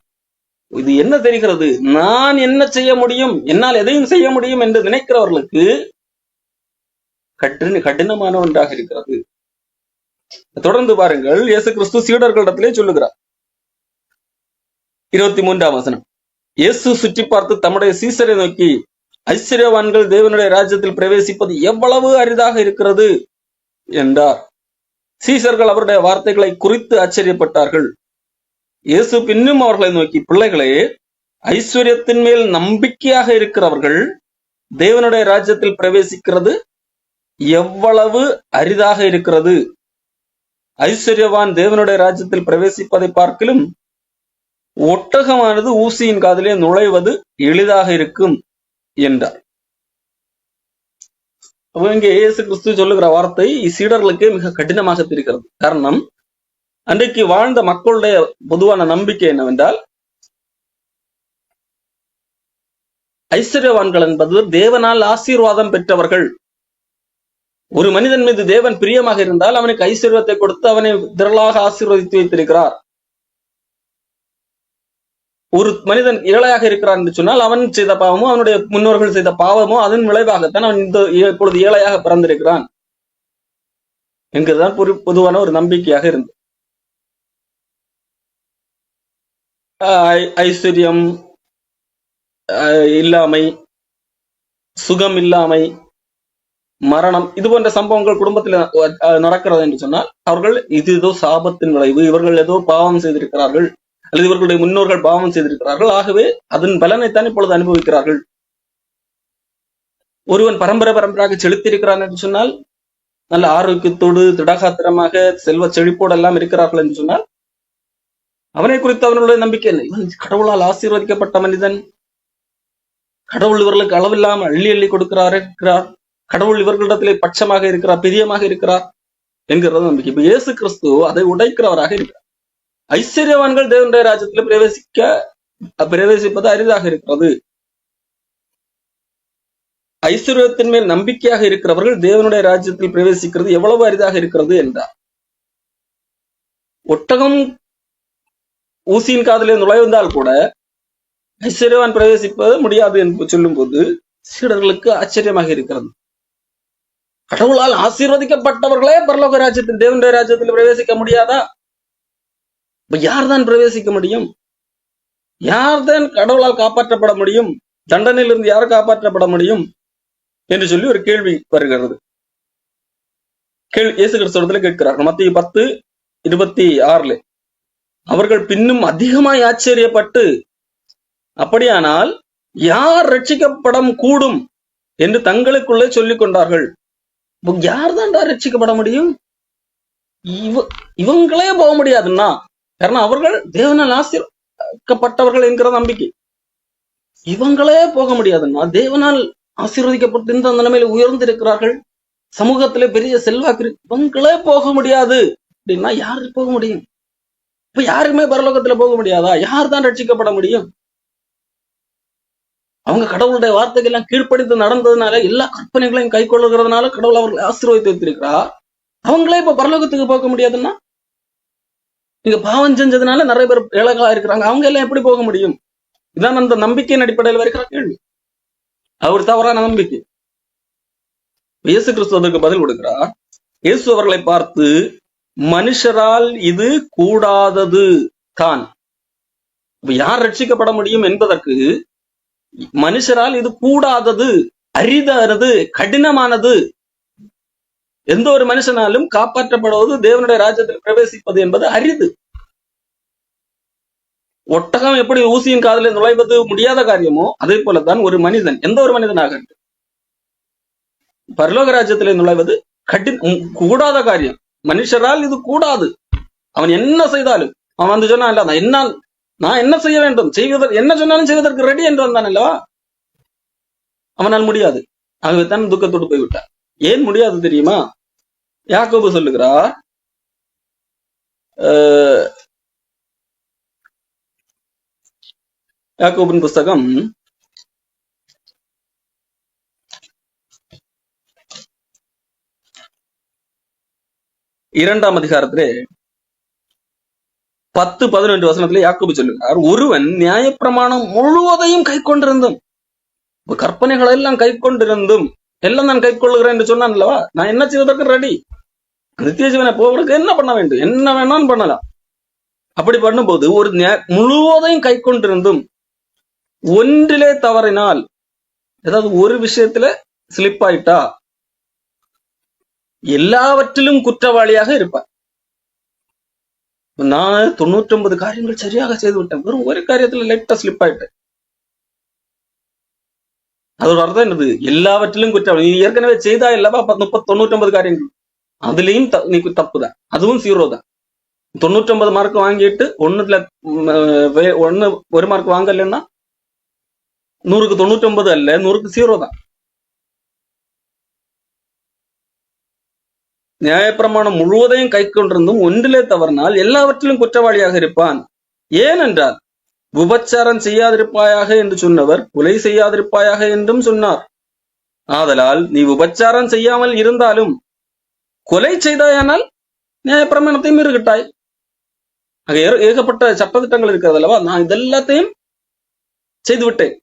இது என்ன தெரிகிறது, நான் என்ன செய்ய முடியும், என்னால் எதையும் செய்ய முடியும் என்று நினைக்கிறவர்களுக்கு கடினமான ஒன்றாக இருக்கிறது. தொடர்ந்து பாருங்கள், இயேசு கிறிஸ்து சீடர்களிடத்திலே சொல்லுகிறார். 23ஆம் வசனம். இயேசு சுற்றி பார்த்து தம்முடைய சீசரை நோக்கி, ஐஸ்வர்யவான்கள் தேவனுடைய ராஜ்யத்தில் பிரவேசிப்பது எவ்வளவு அரிதாக இருக்கிறது என்றார். சீசர்கள் அவருடைய வார்த்தைகளை குறித்து ஆச்சரியப்பட்டார்கள். இயேசு பின்னும் அவர்களை நோக்கி, பிள்ளைகளே, ஐஸ்வர்யத்தின் மேல் நம்பிக்கையாக இருக்கிறவர்கள் தேவனுடைய ராஜ்யத்தில் பிரவேசிக்கிறது எவ்வளவு அரிதாக இருக்கிறது. ஐஸ்வர்யவான் தேவனுடைய ராஜ்யத்தில் பிரவேசிப்பதை பார்க்கிலும் ஒட்டகமானது ஊசியின் காதிலே நுழைவது எளிதாக இருக்கும் என்றார். இங்கே இயேசு கிறிஸ்து சொல்லுகிற வார்த்தை சீடர்களுக்கு மிக கடினமாக இருக்கிறது. காரணம், அன்றைக்கு வாழ்ந்த மக்களுடைய பொதுவான நம்பிக்கை என்னவென்றால், ஐஸ்வர்யவான்கள் என்பது தேவனால் ஆசீர்வாதம் பெற்றவர்கள். ஒரு மனிதன் மீது தேவன் பிரியமாக இருந்தால் அவனுக்கு ஐஸ்வர்யத்தை கொடுத்து அவனை திரளாக ஆசீர்வதித்து வைத்திருக்கிறார். ஒரு மனிதன் ஏழையாக இருக்கிறான் என்று சொன்னால் அவன் செய்த பாவமோ அவனுடைய முன்னோர்கள் செய்த பாவமோ அதன் விளைவாகத்தான் அவன் இப்பொழுது ஏழையாக பிறந்திருக்கிறான் என்கிறதுதான் பொதுவான ஒரு நம்பிக்கையாக இருந்தது. ஐஸ்வர்யம் இல்லாமை, சுகம் இல்லாமை, மரணம், இது போன்ற சம்பவங்கள் குடும்பத்தில் நடக்கிறது என்று சொன்னால் அவர்கள் இது ஏதோ சாபத்தின் விளைவு, இவர்கள் ஏதோ பாவம் செய்திருக்கிறார்கள் அல்லது இவர்களுடைய முன்னோர்கள் பாவம் செய்திருக்கிறார்கள், ஆகவே அதன் பலனைத்தான் இப்பொழுது அனுபவிக்கிறார்கள். ஒருவன் பரம்பரையாக செலுத்தியிருக்கிறான் என்று சொன்னால், நல்ல ஆரோக்கியத்தோடு திடகாத்திரமாக செல்வ செழிப்போடு எல்லாம் இருக்கிறார்கள் என்று சொன்னால் அவனை குறித்து அவர்களுடைய நம்பிக்கை என்ன? இவன் கடவுளால் ஆசீர்வதிக்கப்பட்ட மனிதன், கடவுள் இவர்களுக்கு அளவில்லாமல் அள்ளி அள்ளி இருக்கிறார், கடவுள் இவர்களிடத்திலே பட்சமாக இருக்கிறார், பிரியமாக இருக்கிறார் என்கிறது நம்பிக்கை. இப்ப இயேசு கிறிஸ்து அதை உடைக்கிறவராக இருக்கிறார். ஐஸ்வர்யவான்கள் தேவனுடைய ராஜ்யத்தில் பிரவேசிப்பது அரிதாக இருக்கிறது. ஐஸ்வர்யத்தின் மேல் நம்பிக்கையாக இருக்கிறவர்கள் தேவனுடைய ராஜ்யத்தில் பிரவேசிக்கிறது எவ்வளவு அரிதாக இருக்கிறது என்றார். ஒட்டகம் ஊசியின் காதலே நுழைந்தால் கூட ஐஸ்வர்யவான் பிரவேசிப்பது முடியாது என்று சொல்லும் போது சீடர்களுக்கு ஆச்சரியமாக இருக்கிறது. கடவுளால் ஆசீர்வதிக்கப்பட்டவர்களே பரலோக ராஜ்யத்தில் தேவனுடைய ராஜ்யத்தில் பிரவேசிக்க முடியாதா? யார்தான் பிரவேசிக்க முடியும்? யார்தான் கடவுளால் காப்பாற்றப்பட முடியும்? தண்டனையிலிருந்து யார் காப்பாற்றப்பட முடியும் என்று சொல்லி ஒரு கேள்வி வருகிறது. இயேசு கிறிஸ்துவிடத்தில் கேட்கிறார்கள். மத்திய 10:26 அவர்கள் பின்னும் அதிகமாய் ஆச்சரியப்பட்டு, அப்படியானால் யார் ரட்சிக்கப்பட கூடும் என்று தங்களுக்குள்ளே சொல்லிக் கொண்டார்கள். யார் தான்டா ரட்சிக்கப்பட முடியும்? இவங்களே போக முடியாதுன்னா, காரணம் அவர்கள் தேவனால் ஆசீர்வதிக்கப்பட்டவர்கள் என்கிற நம்பிக்கை. இவங்களே போக முடியாதுன்னா, தேவனால் ஆசீர்வதிக்கப்பட்டு இந்த நிலைமையில உயர்ந்திருக்கிறார்கள், சமூகத்திலே பெரிய செல்வாக்கு, இவங்களே போக முடியாது அப்படின்னா யாரு போக முடியும்? இப்ப யாருமே பரலோகத்துல போக முடியாதா? யார் தான் ரட்சிக்கப்பட முடியும்? அவங்க கடவுளுடைய வார்த்தைகள் எல்லாம் கீழ்ப்படித்து நடந்ததுனால, எல்லா கற்பனைகளையும் கை கொள்ளுகிறதுனால கடவுள் அவர்களை ஆசீர்வதித்து வைத்திருக்கிறார். அவங்களே இப்ப பரலோகத்துக்கு போக முடியாதுன்னா, நீங்க பாவம் செஞ்சதுனால நிறைய பேர் ஏழைகளா இருக்கிறாங்க, அவங்க எல்லாம் எப்படி போக முடியும்? இதான் அந்த நம்பிக்கையின் அடிப்படையில் வருகிற கேள்வி. அவர் தவறான நம்பிக்கை. இயேசு கிறிஸ்து அதற்கு பதில் கொடுக்கிறார். இயேசு அவர்களை பார்த்து, மனுஷரால் இது கூடாதது தான். யார் ரட்சிக்கப்பட முடியும் என்பதற்கு மனுஷரால் இது கூடாதது அரிதானது, கடினமானது. எந்த ஒரு மனுஷனாலும் காப்பாற்றப்படுவது, தேவனுடைய ராஜ்யத்தில் பிரவேசிப்பது என்பது அரிது. ஒட்டகம் எப்படி ஊசியின் காதில் நுழைவது முடியாத காரியமோ அதே போலதான் ஒரு மனிதன், எந்த ஒரு மனிதனாக பரலோக ராஜ்யத்திலே நுழைவது கூடாத காரியம். மனுஷரால் இது கூடாது. அவன் என்ன செய்தாலும், அவன் வந்து சொன்னான் இல்ல, நான் என்ன செய்ய வேண்டும், செய்வதற்கு என்ன சொன்னாலும் செய்வதற்கு ரெடி என்று வந்தான் அல்லவா, அவனால் முடியாது. ஆகவே தான் துக்கத்தோடு போய்விட்டார். ஏன் முடியாது தெரியுமா? யாக்கோபு சொல்லுகிறார், யாக்கோபின் புஸ்தகம் 2ஆம் அதிகாரத்திலே 10-11 வசனத்திலே யாக்கோபு சொல்லுகிறார், ஒருவன் நியாயப்பிரமாணம் முழுவதையும் கை கொண்டிருந்தும், கற்பனைகளை எல்லாம் கை கொண்டிருந்தும், எல்லாம் நான் கை கொள்ளுகிறேன் என்று சொன்னான் அல்லவா, நான் என்ன செய்வதற்கு ரெடி. நித்திய ஜீவனை போவதற்கு என்ன பண்ண வேண்டும், என்ன வேணாலும் பண்ணலாம். அப்படி பண்ணும்போது ஒரு முழுவதையும் கை கொண்டிருந்தும் ஒன்றிலே தவறினால், ஏதாவது ஒரு விஷயத்துல ஸ்லிப் ஆயிட்டா எல்லாவற்றிலும் குற்றவாளியாக இருப்பார். நான் 99 காரியங்கள் சரியாக செய்து விட்டேன், வெறும் ஒரு காரியத்துல லைட்டா ஸ்லிப் ஆயிட்டேன். அதோட அர்த்தம் என்னது? எல்லாவற்றிலும் குற்றவாளி. நீ ஏற்கனவே செய்தா இல்லவா 99 காரியங்கள், அதுலயும் நீ தப்புதான், அதுவும் 0 தான். 99 மார்க் வாங்கிட்டு ஒண்ணுல ஒரு மார்க் வாங்கலன்னா 100க்கு 99 அல்ல, 100க்கு 0 தான். நியாயப்பிரமாணம் முழுவதையும் கை கொண்டிருந்தும் ஒன்றிலே தவறினால் எல்லாவற்றிலும் குற்றவாளியாக இருப்பான். ஏனென்றால் விபச்சாரம் செய்யாதிருப்பாயாக என்று சொன்னவர் கொலை செய்யாதிருப்பாயாக என்றும் சொன்னார். ஆதலால் நீ விபச்சாரம் செய்யாமல் இருந்தாலும் கொலை செய்தாயானால் நியாயப்பிரமாணத்தை மீறுகிட்டாய். ஏகப்பட்ட சட்டத்திட்டங்கள் இருக்கிறது அல்லவா, நான் இதெல்லாத்தையும் செய்து விட்டேன்.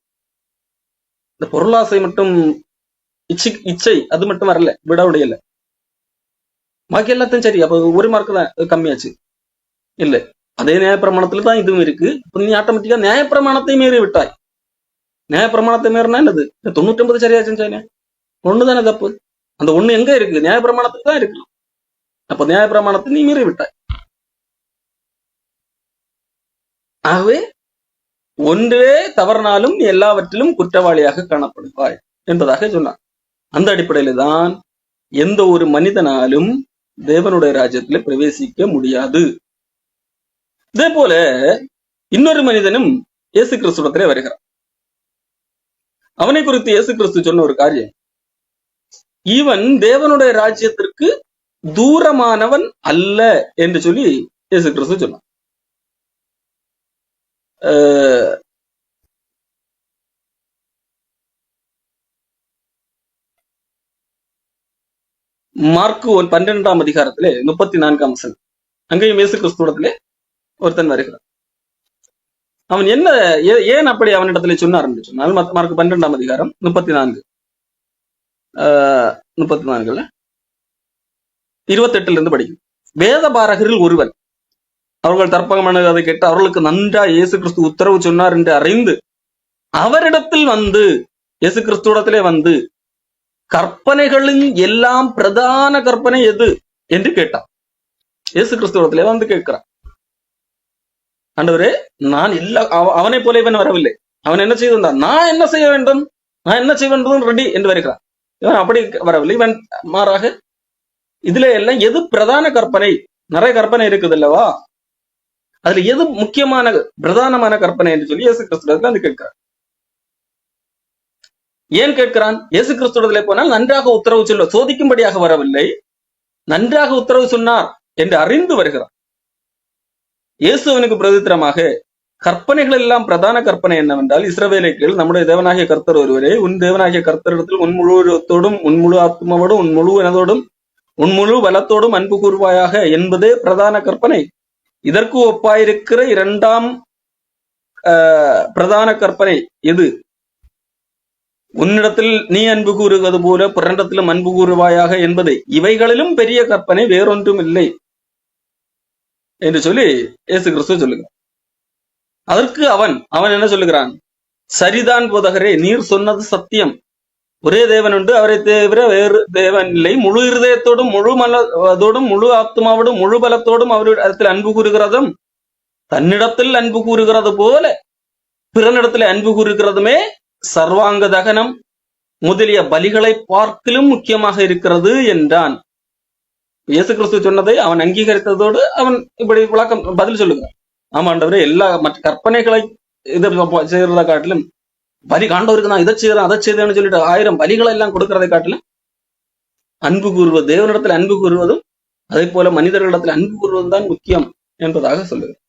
இந்த பொருளாசை மட்டும் இச்சை அது மட்டும் வரல, விட உடையல, பாக்கி எல்லாத்தையும் சரி. அப்ப ஒரு மார்க் தான் கம்மியாச்சு இல்ல, அதே நியாயப்பிரமாணத்துல தான் இதுவும் இருக்கு. நீ ஆட்டோமேட்டிக்கா நியாயப்பிரமாணத்தை மீறி விட்டாய். நியாயப்பிரமாணத்தை மீறினா என்னது? 99 சரியா செஞ்சானே, ஒண்ணுதானே தப்பு. அந்த ஒண்ணு எங்க இருக்கு? நியாயப்பிரமாணத்துக்கு தான் இருக்கு. அப்ப நியாயப்பிரமாணத்தை நீ மீறி விட்டாய். ஆகவே ஒன்றே தவறினாலும் நீ எல்லாவற்றிலும் குற்றவாளியாக காணப்படுவாய் என்பதாக சொன்னார். அந்த அடிப்படையில தான் எந்த ஒரு மனிதனாலும் தேவனுடைய ராஜ்யத்தில் பிரவேசிக்க முடியாது. இதே போல இன்னொரு மனிதனும் இயேசு கிறிஸ்துவிடத்திலே வருகிறார். அவனை குறித்து இயேசு கிறிஸ்து சொன்ன ஒரு காரியம், இவன் தேவனுடைய ராஜ்யத்திற்கு தூரமானவன் அல்ல என்று சொல்லி இயேசு கிறிஸ்து சொன்னான். மார்க்கு 12ஆம் அதிகாரத்திலே 34ஆம் வசனம், அங்கேயும் இயேசு கிறிஸ்துவிடத்திலே ஒருத்தன் வருகிறான். அவன் என்ன ஏன் அப்படி அவனிடத்திலே சொன்னார் என்று சொன்னால், மார்க்கு 12ஆம் அதிகாரம் 34 28 இருந்து படிக்கும். வேத பாரகரில் ஒருவன் அவர்கள் தர்ப்பணம் அதை கேட்டு அவர்களுக்கு நன்றா இயேசு கிறிஸ்து உத்தரவு சொன்னார் என்று அறிந்து அவரிடத்தில் வந்து, இயேசு கிறிஸ்துவிடத்திலே வந்து, கற்பனைகளின் எல்லாம் பிரதான கற்பனை எது என்று கேட்டான். இயேசு கிறிஸ்துவிடத்திலே வந்து கேட்கிறான், ஆண்டவரே, நான் அவனை போல இவன் வரவில்லை. அவன் என்ன செய்திருந்தான்? நான் என்ன செய்ய வேண்டும், நான் என்ன செய்ய வேண்டும் ரெடி என்று வருகிறான். இவன் அப்படி வரவில்லை. இவன் மாறாக இதுல எல்லாம் எது பிரதான கற்பனை, நிறைய கற்பனை இருக்குது அல்லவா, அதுல எது முக்கியமான பிரதானமான கற்பனை என்று சொல்லி இயேசு கிறிஸ்துவிடத்துல வந்து கேட்கிறான். ஏன் கேட்கிறான்? இயேசு கிறிஸ்துவிடத்திலே போனால் நன்றாக உத்தரவு சொல்ல, சோதிக்கும்படியாக வரவில்லை, நன்றாக உத்தரவு சொன்னார் என்று அறிந்து வருகிறான். இயேசு அவனுக்கு பிரதித்திரமாக, கற்பனைகள் எல்லாம் பிரதான கற்பனை என்னவென்றால், இஸ்ரவேலை கேள், நம்முடைய தேவனாகிய கர்த்தர் ஒருவரே, உன் தேவனாகிய கர்த்தரிடத்தில் உன் முழுவதோடும் உன் முழு ஆத்மாவோடும் உன் முழு எனதோடும் உன் முழு பலத்தோடும் அன்பு கூறுவாயாக என்பதே பிரதான கற்பனை. இதற்கு ஒப்பாயிருக்கிற இரண்டாம் பிரதான கற்பனை எது? உன்னிடத்தில் நீ அன்பு கூறுவது போல பிறனிடத்திலும் அன்பு கூறுவாயாக என்பதை, இவைகளிலும் பெரிய கற்பனை வேறொன்றும் இல்லை என்று சொல்லி இயேசு கிறிஸ்து சொல்லுகிறான். அதற்கு அவன் என்ன சொல்லுகிறான்? சரிதான் போதகரே, நீர் சொன்னது சத்தியம். ஒரே தேவன் உண்டு, அவரை தவிர வேறு தேவன் இல்லை. முழு இருதயத்தோடும் முழு மனதோடும் முழு ஆத்மாவோடும் முழு பலத்தோடும் அவரிடத்தில் அன்பு கூறுகிறதும் தன்னிடத்தில் அன்பு கூறுகிறது போல பிறனிடத்தில் அன்பு கூறுகிறதுமே சர்வாங்க தகனம் முதலிய பலிகளை பார்க்கிலும் முக்கியமாக இருக்கிறது என்றான். இயேசு கிறிஸ்து சொன்னதை அவன் அங்கீகரித்ததோடு அவன் இப்படி விளக்கம் பதில் சொல்லுகிறான். ஆமாண்டவரே, எல்லா மற்ற கற்பனைகளை இதை செய்யறத காட்டிலும் பலி காண்டவருக்கு நான் இதை செய்யறேன் அதை செய்தேன்னு சொல்லிட்டு 1000 பலிகளை எல்லாம் கொடுக்கறதை காட்டிலும் அன்பு கூறுவது, தேவனிடத்தில் அன்பு கூறுவதும் அதே போல மனிதர்களிடத்தில் அன்பு கூறுவதும் தான் முக்கியம் என்பதாக சொல்லுகிறார்.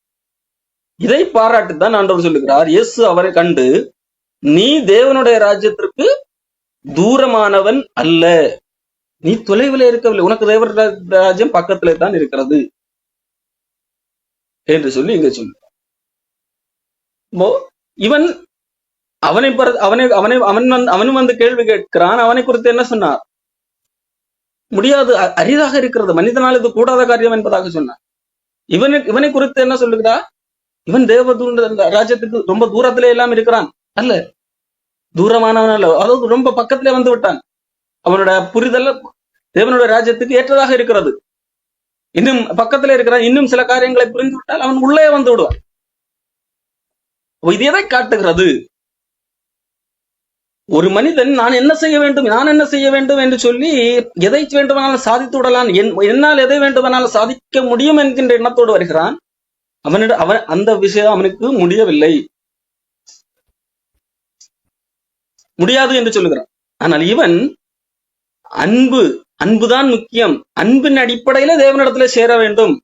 இதை பாராட்டுத்தான் ஆண்டவர் சொல்லுகிறார், இயேசு அவரை கண்டு, நீ தேவனுடைய ராஜ்யத்திற்கு தூரமானவன் அல்ல, நீ தொலைவில் இருக்கவில்லை, உனக்கு தேவ ராஜ்யம் பக்கத்திலே தான் இருக்கிறது என்று சொல்லி இங்க சொல்லுகிறார். இவன் அவனும் வந்து கேள்வி கேட்கிறான். அவனை குறித்து என்ன சொன்னார்? முடியாது, அரிதாக இருக்கிறது, மனிதனால் இது கூடாத காரியம் என்பதாக சொன்னார். இவனை குறித்து என்ன சொல்லுகிறா? இவன் தேவ ராஜ்யத்துக்கு ரொம்ப தூரத்திலே எல்லாம் இருக்கிறான் அல்ல, தூரமானவன் அல்ல, அதாவது ரொம்ப பக்கத்திலே வந்து விட்டான். அவனோட புரிதல் தேவனுடைய ராஜ்யத்துக்கு ஏற்றதாக இருக்கிறது. இன்னும் பக்கத்திலே இருக்கிறான். இன்னும் சில காரியங்களை புரிந்து விட்டால் அவன் உள்ளே வந்து விடுவான். இது எதை காட்டுகிறது? ஒரு மனிதன் நான் என்ன செய்ய வேண்டும் என்று சொல்லி எதை வேண்டுமானாலும் சாதித்து விடலாம், என்னால் எதை வேண்டுமானாலும் சாதிக்க முடியும் என்கின்ற எண்ணத்தோடு வருகிறான். அவன் அந்த விஷயம் அவனுக்கு முடியவில்லை, முடியாது என்று சொல்லுகிறான். ஆனால் இவன் அன்புதான் முக்கியம், அன்பின் அடிப்படையில தேவனிடத்துல சேர வேண்டும்,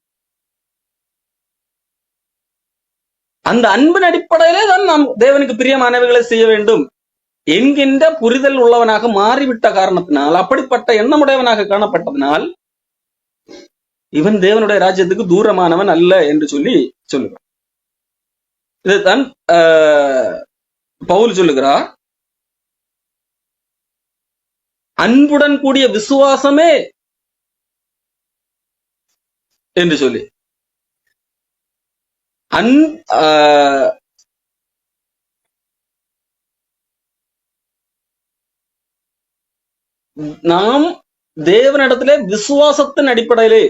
அந்த அன்பின் அடிப்படையிலே தான் நாம் தேவனுக்கு பிரியமானவைகளை செய்ய வேண்டும் என்கின்ற புரிதல் உள்ளவனாக மாறிவிட்ட காரணத்தினால், அப்படிப்பட்ட எண்ணமுடையவனாக காணப்பட்டதனால் இவன் தேவனுடைய ராஜ்யத்துக்கு தூரமானவன் அல்ல என்று சொல்லி சொல்லுகிறான். இதைத்தான் பவுல் சொல்லுகிறார், அன்புடன் கூடிய விசுவாசமே என்று சொல்லி. நாம் தேவனிடத்திலே விசுவாசத்தின் அடிப்படையிலே,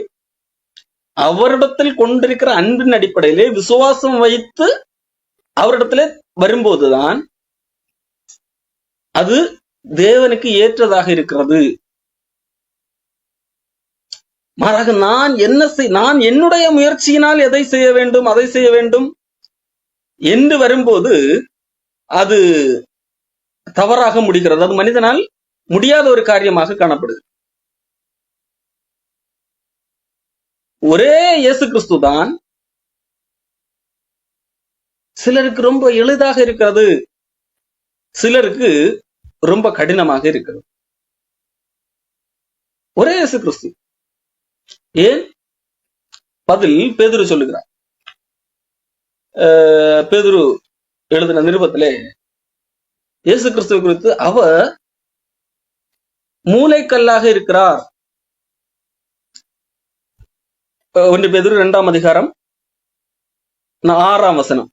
அவரிடத்தில் கொண்டிருக்கிற அன்பின் அடிப்படையிலே விசுவாசம் வைத்து அவரிடத்திலே வரும்போதுதான் அது தேவனுக்கு ஏற்றதாக இருக்கிறது. மாறாக நான் என்னுடைய முயற்சியினால் எதை செய்ய வேண்டும் அதை செய்ய வேண்டும் என்று வரும்போது அது தவறாக முடிகிறது. அது மனிதனால் முடியாத ஒரு காரியமாக காணப்படுது. ஒரே இயேசு கிறிஸ்து தான் சிலருக்கு ரொம்ப எளிதாக இருக்கிறது, சிலருக்கு ரொம்ப கடினமாக இருக்கிறது. ஒரே இயேசு கிறிஸ்து. ஏன்? பதில் பேதுரு சொல்லுகிறார். பேதுரு எழுதின நிருபத்திலே இயேசு கிறிஸ்துவை குறித்து அவர் மூளைக்கல்லாக இருக்கிறார். 1 பேதுரு 2ஆம் அதிகாரம் 6ஆம் வசனம்,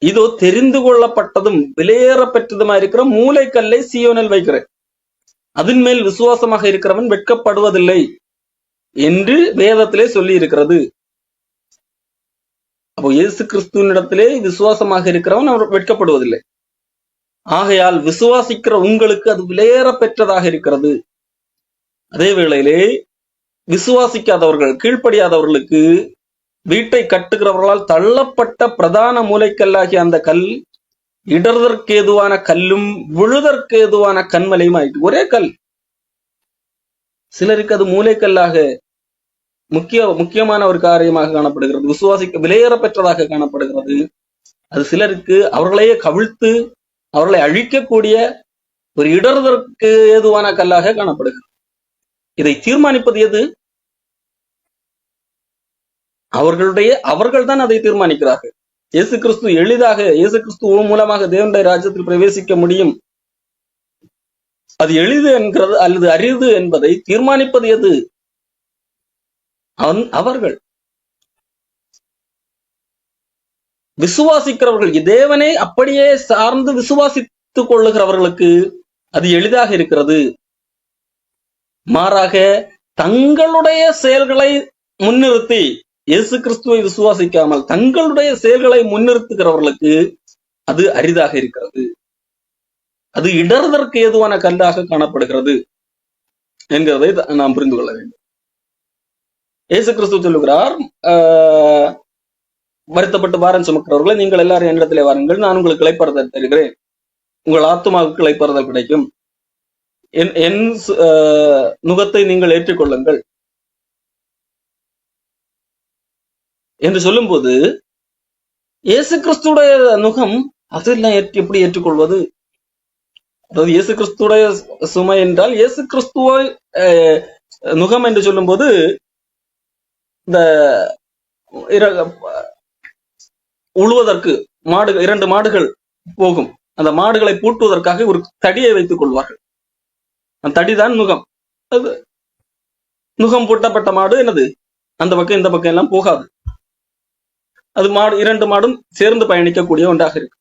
இதோ தெரிந்து கொள்ளப்பட்டதும் விலையேற பெற்றதுமா இருக்கிற மூளைக்கல்லை சீயோனில் வைக்கிறேன், அதன் மேல் விசுவாசமாக இருக்கிறவன் வெட்கப்படுவதில்லை என்று வேதத்திலே சொல்லி இருக்கிறது. அப்போ இயேசு கிறிஸ்துவனிடத்திலே விசுவாசமாக இருக்கிறவன் அவர் வெட்கப்படுவதில்லை. ஆகையால் விசுவாசிக்கிற உங்களுக்கு அது விலையேற பெற்றதாக இருக்கிறது. அதே வேளையிலே விசுவாசிக்காதவர்கள், கீழ்ப்படியாதவர்களுக்கு வீட்டை கட்டுகிறவர்களால் தள்ளப்பட்ட பிரதான மூளைக்கல்லாகிய அந்த கல் இடர்தற்கேதுவான கல்லும் விழுதற்கேதுவான கண்மலையும் ஆயிட்டு. ஒரே கல். சிலருக்கு அது மூளைக்கல்லாக முக்கியமான ஒரு காரியமாக காணப்படுகிறது, விசுவாசிக்க விலையேற பெற்றதாக காணப்படுகிறது. அது சிலருக்கு அவர்களையே கவிழ்த்து அவர்களை அழிக்கக்கூடிய ஒரு இடர்தற்கு ஏதுவான கல்லாக காணப்படுகிறது. இதை தீர்மானிப்பது எது? அவர்கள் தான் அதை தீர்மானிக்கிறார்கள். இயேசு கிறிஸ்து மூலமாக தேவனுடைய ராஜ்யத்தில் பிரவேசிக்க முடியும், அது எளிது என்கிறது அல்லது அரிது என்பதை தீர்மானிப்பது எது? அவர்கள் விசுவாசிக்கிறவர்கள், தேவனை அப்படியே சார்ந்து விசுவாசித்துக் கொள்ளுகிறவர்களுக்கு அது எளிதாக இருக்கிறது. மாறாக தங்களுடைய செயல்களை முன்னிறுத்தி இயேசு கிறிஸ்துவை விசுவாசிக்காமல் தங்களுடைய செயல்களை முன்னிறுத்துகிறவர்களுக்கு அது அரிதாக இருக்கிறது. அது இடர்தற்கு ஏதுவான கல்லாக காணப்படுகிறது என்கிறதை நாம் புரிந்து கொள்ள வேண்டும். இயேசு கிறிஸ்து சொல்லுகிறார், வருத்தப்பட்டு பாரம் சுமக்கிறவர்களை நீங்கள் எல்லாரும் என்னிடத்திலே வாருங்கள், நான் உங்களுக்கு இளைப்பாறுதல் தருகிறேன், உங்கள் ஆத்துமாவுக்கு இளைப்பாறுதல் கிடைக்கும், என் நுகத்தை நீங்கள் ஏற்றுக்கொள்ளுங்கள் என்று சொல்லும் போது இயேசு கிறிஸ்துடைய நுகம் அதெல்லாம் எப்படி ஏற்றுக்கொள்வது? அதாவது இயேசு கிறிஸ்துடைய சுமை என்றால் இயேசு கிறிஸ்துவை நுகம் என்று சொல்லும் போது இந்த உழுவதற்கு இரண்டு மாடுகள் போகும். அந்த மாடுகளை பூட்டுவதற்காக ஒரு தடியை வைத்துக் கொள்வார்கள். அந்த தடிதான் நுகம். அது நுகம் பூட்டப்பட்ட மாடு என்னது, அந்த பக்கம் இந்த பக்கம் எல்லாம் போகாது. அது இரண்டு மாடும் சேர்ந்து பயணிக்கக்கூடிய ஒன்றாக இருக்கு.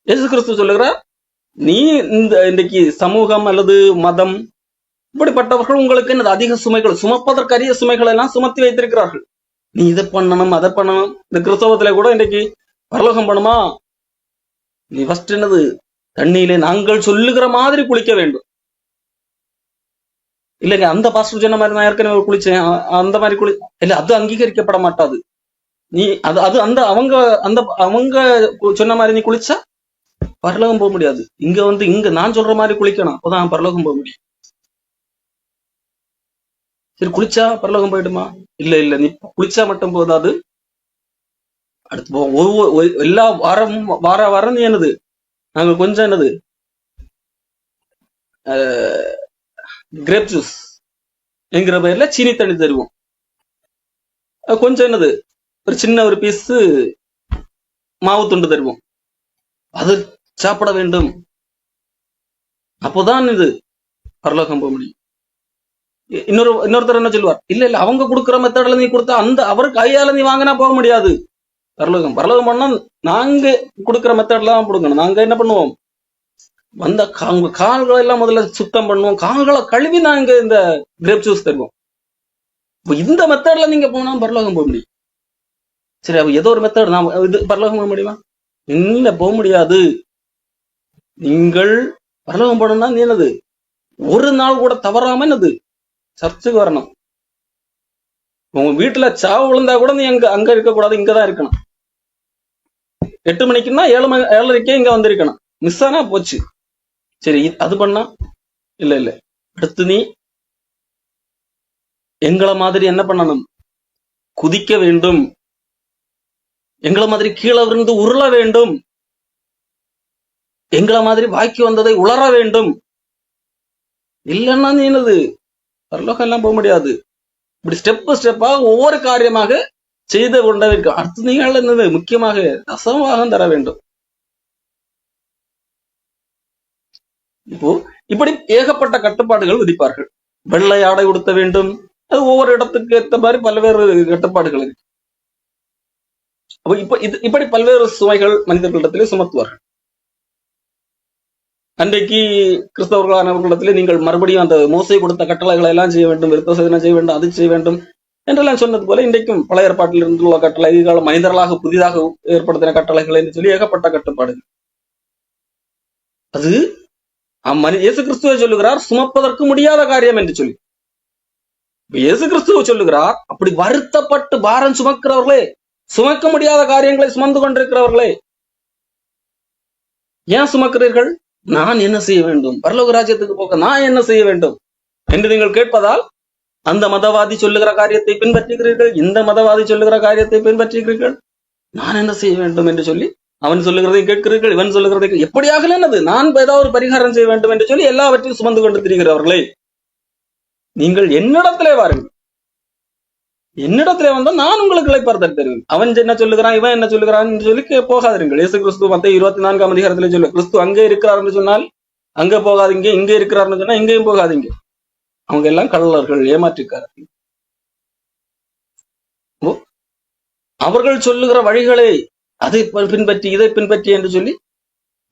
இயேசு கிறிஸ்து சொல்லுகிறார், நீ இன்றைக்கு சமூகம் அல்லது மதம் இப்படிப்பட்டவர்கள் உங்களுக்கு என்னது அதிக சுமைகள், சுமப்பதற்கரிய சுமைகள் எல்லாம் சுமத்தி வைத்திருக்கிறார்கள். நீ இதை பண்ணணும் அதை பண்ணணும். இந்த கிறிஸ்தவத்துல கூட இன்றைக்கு பரலோகம் பண்ணுமா, நீ ஃபர்ஸ்ட் என்னது தண்ணியிலே நாங்கள் சொல்லுகிற மாதிரி குளிக்க வேண்டும். இல்லைங்க, அந்த பாஸ்டர் சொன்ன மாதிரி நான் ஏற்கனவே குளிச்சேன், அந்த மாதிரி இல்ல, அது அங்கீகரிக்கப்பட மாட்டாது. நீ அது அந்த அவங்க சொன்ன மாதிரி நீ குளிச்சா பரலோகம் போக முடியாது. இங்க நான் சொல்ற மாதிரி குளிக்கணும், அப்பதான் பரலோகம் போக முடியும். சரி, குளிச்சா பரலோகம் போயிடுமா? இல்ல, நீ குளிச்சா மட்டும் போதாது, அடுத்து எல்லா வாரம் நீ என்னது, நாங்க கொஞ்சம் என்னது கிரேப் ஜூஸ் என்கிற பெயர்ல சீனி தண்ணி தருவோம். கொஞ்சம் என்னது ஒரு சின்ன ஒரு பீஸ் மாவு துண்டு தருவோம். அது சாப்பிட வேண்டும், அப்போதான் இது பரலோகம் போக முடியும். இன்னொருத்தர் என்ன சொல்லுவார், இல்ல அவங்க கொடுக்குற மெத்தட்ல நீ கொடுத்தா அந்த அவர் கையால நீ வாங்கினா போக முடியாது பரலோகம் பண்ணா நாங்க கொடுக்குற மெத்தட்ல தான் கொடுக்கணும். நாங்க என்ன பண்ணுவோம், வந்த கால்களை எல்லாம் முதல்ல சுத்தம் பண்ணுவோம், கால்களை கழுவி நாங்க இந்த கிரேப் ஜூஸ் தருவோம். இந்த மெத்தட்ல நீங்க போனா பரலோகம் போக முடியும். சரி, அப்ப ஏதோ ஒரு மெத்தட் நான் இது பரலோகம் போக முடியுமா? இல்ல, போக முடியாது. நீங்கள் பரலோகம் போனா நீ என்னது ஒரு நாள் கூட தவறாம என்னது சர்ச்சுக்கு வரணும். உங்க வீட்டுல சாவு விழுந்தா கூட நீ அங்க இருக்கக்கூடாது, இங்கதான் இருக்கணும். 8 மணிக்குன்னா 7:30 இங்க வந்திருக்கணும். மிஸ் ஆனா போச்சு. சரி, அது பண்ணா இல்ல. அடுத்து நீ எங்களை மாதிரி என்ன பண்ணணும், குதிக்க வேண்டும், எங்களை மாதிரி கீழே விழுந்து உருள வேண்டும், எங்களை மாதிரி வாக்கி வந்ததை உளர வேண்டும். இல்லைன்னா நீ என்னது பரலோகம் எல்லாம் போக முடியாது. இப்படி ஸ்டெப்பா ஒவ்வொரு காரியமாக செய்து கொண்டே இருக்கும். அடுத்து நீங்கள் என்னது முக்கியமாக தசமபாகம் தர வேண்டும். இப்போ இப்படி ஏகப்பட்ட கட்டுப்பாடுகள் விதிப்பார்கள். வெள்ளை ஆடை உடுத்த வேண்டும், அது ஒவ்வொரு இடத்துக்கு ஏற்ற மாதிரி பல்வேறு கட்டுப்பாடுகள் இருக்கு. அப்ப இப்படி பல்வேறு சுமைகள் மனிதர்களிடத்திலே சுமத்துவார்கள். அன்றைக்கு கிறிஸ்தவர்களானவர்களிடத்திலே நீங்கள் மறுபடியும் அந்த மோசை கொடுத்த கட்டளைகளை எல்லாம் செய்ய வேண்டும், விருத்த சேதனம் செய்ய வேண்டும், அது செய்ய வேண்டும் என்றெல்லாம் சொன்னது போல இன்றைக்கும் பழைய ஏற்பாட்டில் இருந்துள்ள கட்டளைகள், மனிதர்களாக புதிதாக ஏற்படுத்தின கட்டளைகள் என்று சொல்லி ஏகப்பட்ட கட்டுப்பாடுகள். அது இயேசு கிறிஸ்துவை சொல்லுகிறார் சுமப்பதற்கு முடியாத காரியம் என்று சொல்லி. இயேசு கிறிஸ்துவை சொல்லுகிறார், அப்படி வருத்தப்பட்டு பாரம் சுமக்கிறவர்களே, சுமக்க முடியாத காரியங்களை சுமந்து கொண்டிருக்கிறவர்களே, ஏன் சுமக்கிறீர்கள்? நான் என்ன செய்ய வேண்டும், பரலோக ராஜ்யத்துக்கு போக நான் என்ன செய்ய வேண்டும் என்று நீங்கள் கேட்பதால் அந்த மதவாதி சொல்லுகிற காரியத்தை பின்பற்றுகிறீர்கள், இந்த மதவாதி சொல்லுகிற காரியத்தை பின்பற்றுகிறீர்கள். நான் என்ன செய்ய வேண்டும் என்று சொல்லி அவன் சொல்லுகிறதை கேட்கிறீர்கள், இவன் சொல்லுகிறதை எப்படியாக என்னது நான் ஏதாவது ஒரு பரிகாரம் செய்ய வேண்டும் என்று சொல்லி எல்லாவற்றையும் சுமந்து கொண்டு திரிகிறவர்களே, நீங்கள் என்னிடத்திலே வாருங்கள், என்னிடத்திலே வந்தால் நான் உங்களுக்கு இளைப்பாறுதல் தருவேன். அவன் என்ன சொல்லுகிறான், இவன் என்ன சொல்லுகிறான் என்று சொல்லி போகாதீர்கள். இயேசு கிறிஸ்து மத்தேயு 24ஆம் அதிகாரத்திலே சொல்லு, கிறிஸ்து அங்கே இருக்கிறார் என்று சொன்னால் அங்க போகாதீங்க, இங்கே இருக்கிறார்னு சொன்னா இங்கேயும் போகாதீங்க. அவங்க எல்லாம் கள்ளர்கள், ஏமாற்றிக்காரர்கள். அவர்கள் சொல்லுகிற வழிகளை அதை பின்பற்றி இதை பின்பற்றி என்று சொல்லி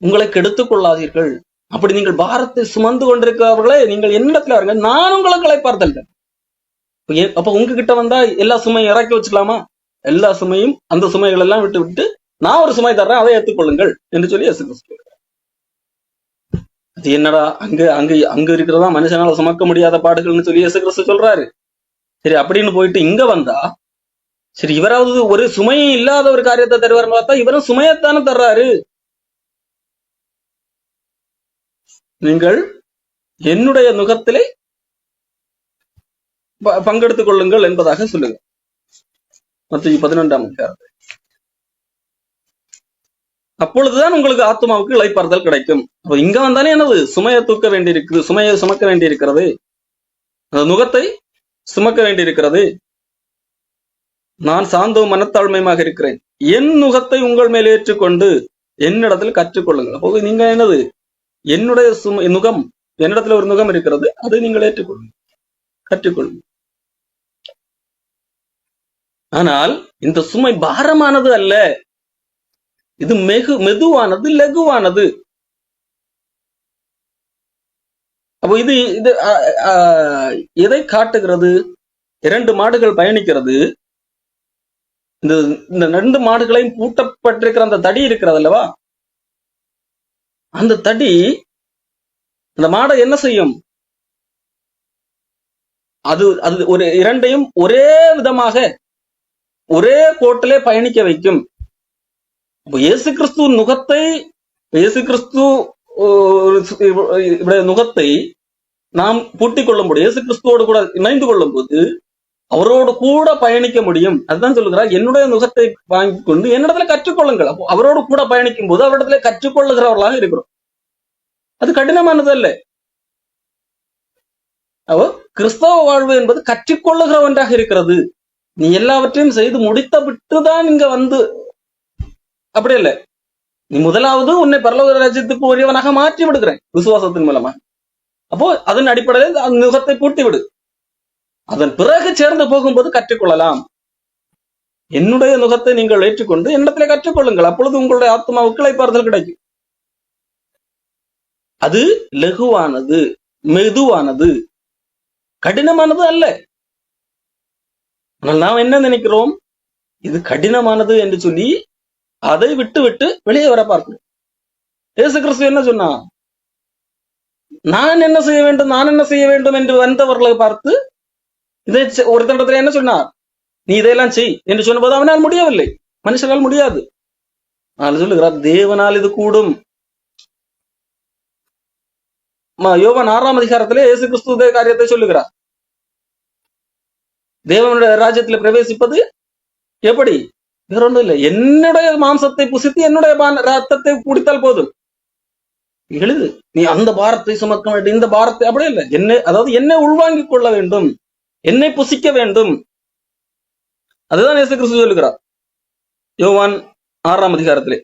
உங்களை கெடுத்துக் கொள்ளாதீர்கள். அப்படி நீங்கள் பாரத்தை சுமந்து கொண்டிருக்கிறவர்களே, நீங்கள் என்னிடத்துல வருங்க, நான் உங்களை களைப்பார்த்தல். அப்ப உங்ககிட்ட வந்தா எல்லா சுமையும் இறக்கி வச்சுக்கலாமா? எல்லா சுமையும், அந்த சுமைகள் எல்லாம் விட்டு விட்டு நான் ஒரு சுமை தர்றேன், அதை ஏற்றுக்கொள்ளுங்கள் என்று சொல்லி இயேசு கிறிஸ்து. அது என்னடா அங்க அங்க அங்க இருக்கிறதா மனுஷனால சுமக்க முடியாத பாடுகள்னு சொல்லி இயேசு கிறிஸ்து சொல்றாரு. சரி, அப்படின்னு போயிட்டு இங்க வந்தா சரி, இவராவது ஒரு சுமையும் இல்லாத ஒரு காரியத்தை தருவார் பார்த்தா இவரும் சுமையத்தானே தர்றாரு. நீங்கள் என்னுடைய நுகத்திலே பங்கெடுத்துக் கொள்ளுங்கள் என்பதாக சொல்லுங்க. மத்தேயு 11 அப்பொழுதுதான் உங்களுக்கு ஆத்மாவுக்கு இளைப்பாறுதல் கிடைக்கும். அப்ப இங்க வந்தாலே என்னது? சுமையை தூக்க வேண்டியிருக்குது, சுமையை சுமக்க வேண்டியிருக்கிறது, அந்த நுகத்தை சுமக்க வேண்டியிருக்கிறது. நான் சாந்தவும் மனத்தாழ்மையுமாக இருக்கிறேன், என் நுகத்தை உங்கள் மேல் ஏற்றுக்கொண்டு என்னிடத்தில் கற்றுக்கொள்ளுங்கள். அப்போ நீங்க என்னது? என்னுடைய நுகம், என்னிடத்துல ஒரு நுகம் இருக்கிறது, அதை நீங்கள் ஏற்றுக்கொள்ளுங்க, கற்றுக்கொள்ளுங்க. ஆனால் இந்த சுமை பாரமானது அல்ல, இது மெதுவானது, லகுவானது. அப்போ இது இது எதை காட்டுகிறது? 2 மாடுகள் பயணிக்கிறது. இந்த 2 மாடுகளையும் பூட்டப்பட்டிருக்கிற அந்த தடி இருக்கிறது அல்லவா, அந்த தடி அந்த மாடை என்ன செய்யும்? அது அது ஒரு 2ஐயும் ஒரே விதமாக ஒரே கோட்டிலே பயணிக்க வைக்கும். இயேசு கிறிஸ்து நுகத்தை, இயேசு கிறிஸ்து நுகத்தை நாம் பூட்டிக் கொள்ள முடியும். இயேசு கிறிஸ்துவோடு கூட இணைந்து கொள்ளும் போது அவரோடு கூட பயணிக்க முடியும். அதுதான் சொல்லுகிறார், என்னுடைய நுகத்தை வாங்கி கொண்டு என்னிடத்துல கற்றுக்கொள்ளுங்கள். அப்போ அவரோடு கூட பயணிக்கும் போது அவரிடத்துல கற்றுக்கொள்ளுகிறவர்களாக இருக்கிறோம். அது கடினமானது அல்ல. அப்போ கிறிஸ்தவ வாழ்வு என்பது கற்றுக்கொள்ளுகிற ஒன்றாக இருக்கிறது. நீ எல்லாவற்றையும் செய்து முடித்த விட்டுதான் இங்க வந்து, அப்படி இல்லை. நீ முதலாவது உன்னை பரலோக ராஜ்யத்துக்கு உரியவனாக மாற்றி விடுகிறேன் விசுவாசத்தின் மூலமா. அப்போ அதன் அடிப்படையில் அந்த நுகத்தை பூட்டி விடு, அதன் பிறகு சேர்ந்து போகும்போது கற்றுக்கொள்ளலாம். என்னுடைய நுகத்தை நீங்கள் ஏற்றுக்கொண்டு என்னிடத்திலே கற்றுக்கொள்ளுங்கள், அப்பொழுது உங்களுடைய ஆத்மாவுக்கு இளைப்பாறுதல் கிடைக்கும். அது லகுவானது, மெதுவானது, கடினமானது அல்ல. ஆனால் நாம் என்ன நினைக்கிறோம்? இது கடினமானது என்று சொல்லி அதை விட்டு விட்டு வெளியே வர பார்க்கணும். இயேசு கிறிஸ்து என்ன சொன்னா? நான் என்ன செய்ய வேண்டும், நான் என்ன செய்ய வேண்டும் என்று வந்தவர்களை பார்த்து இதை ஒரு தண்டத்துல என்ன சொன்னார்? நீ இதையெல்லாம் செய் என்று சொன்னபோது அவனால் முடியவில்லை, மனுஷனால் முடியாது. ஆனால் சொல்லுகிறார், தேவனால் இது கூடும். யோவான் 6ஆம் அதிகாரத்திலே இயேசு கிறிஸ்து இதே காரியத்தை சொல்லுகிறார். தேவனுடைய ராஜ்யத்தில் பிரவேசிப்பது எப்படி? வேற ஒன்றும் இல்லை, என்னுடைய மாம்சத்தை புசித்து என்னுடைய ரத்தத்தை குடித்தால் போதும். எழுது, நீ அந்த பாரத்தை சுமக்க வேண்டும், இந்த பாரத்தை, அப்படி இல்லை. என்னை, அதாவது என்னை உள்வாங்கிக் கொள்ள வேண்டும், என்னை புசிக்க வேண்டும். அதுதான் இயேசு கிறிஸ்து சொல்லுகிறார் யோவான் 6ஆம் அதிகாரத்திலே.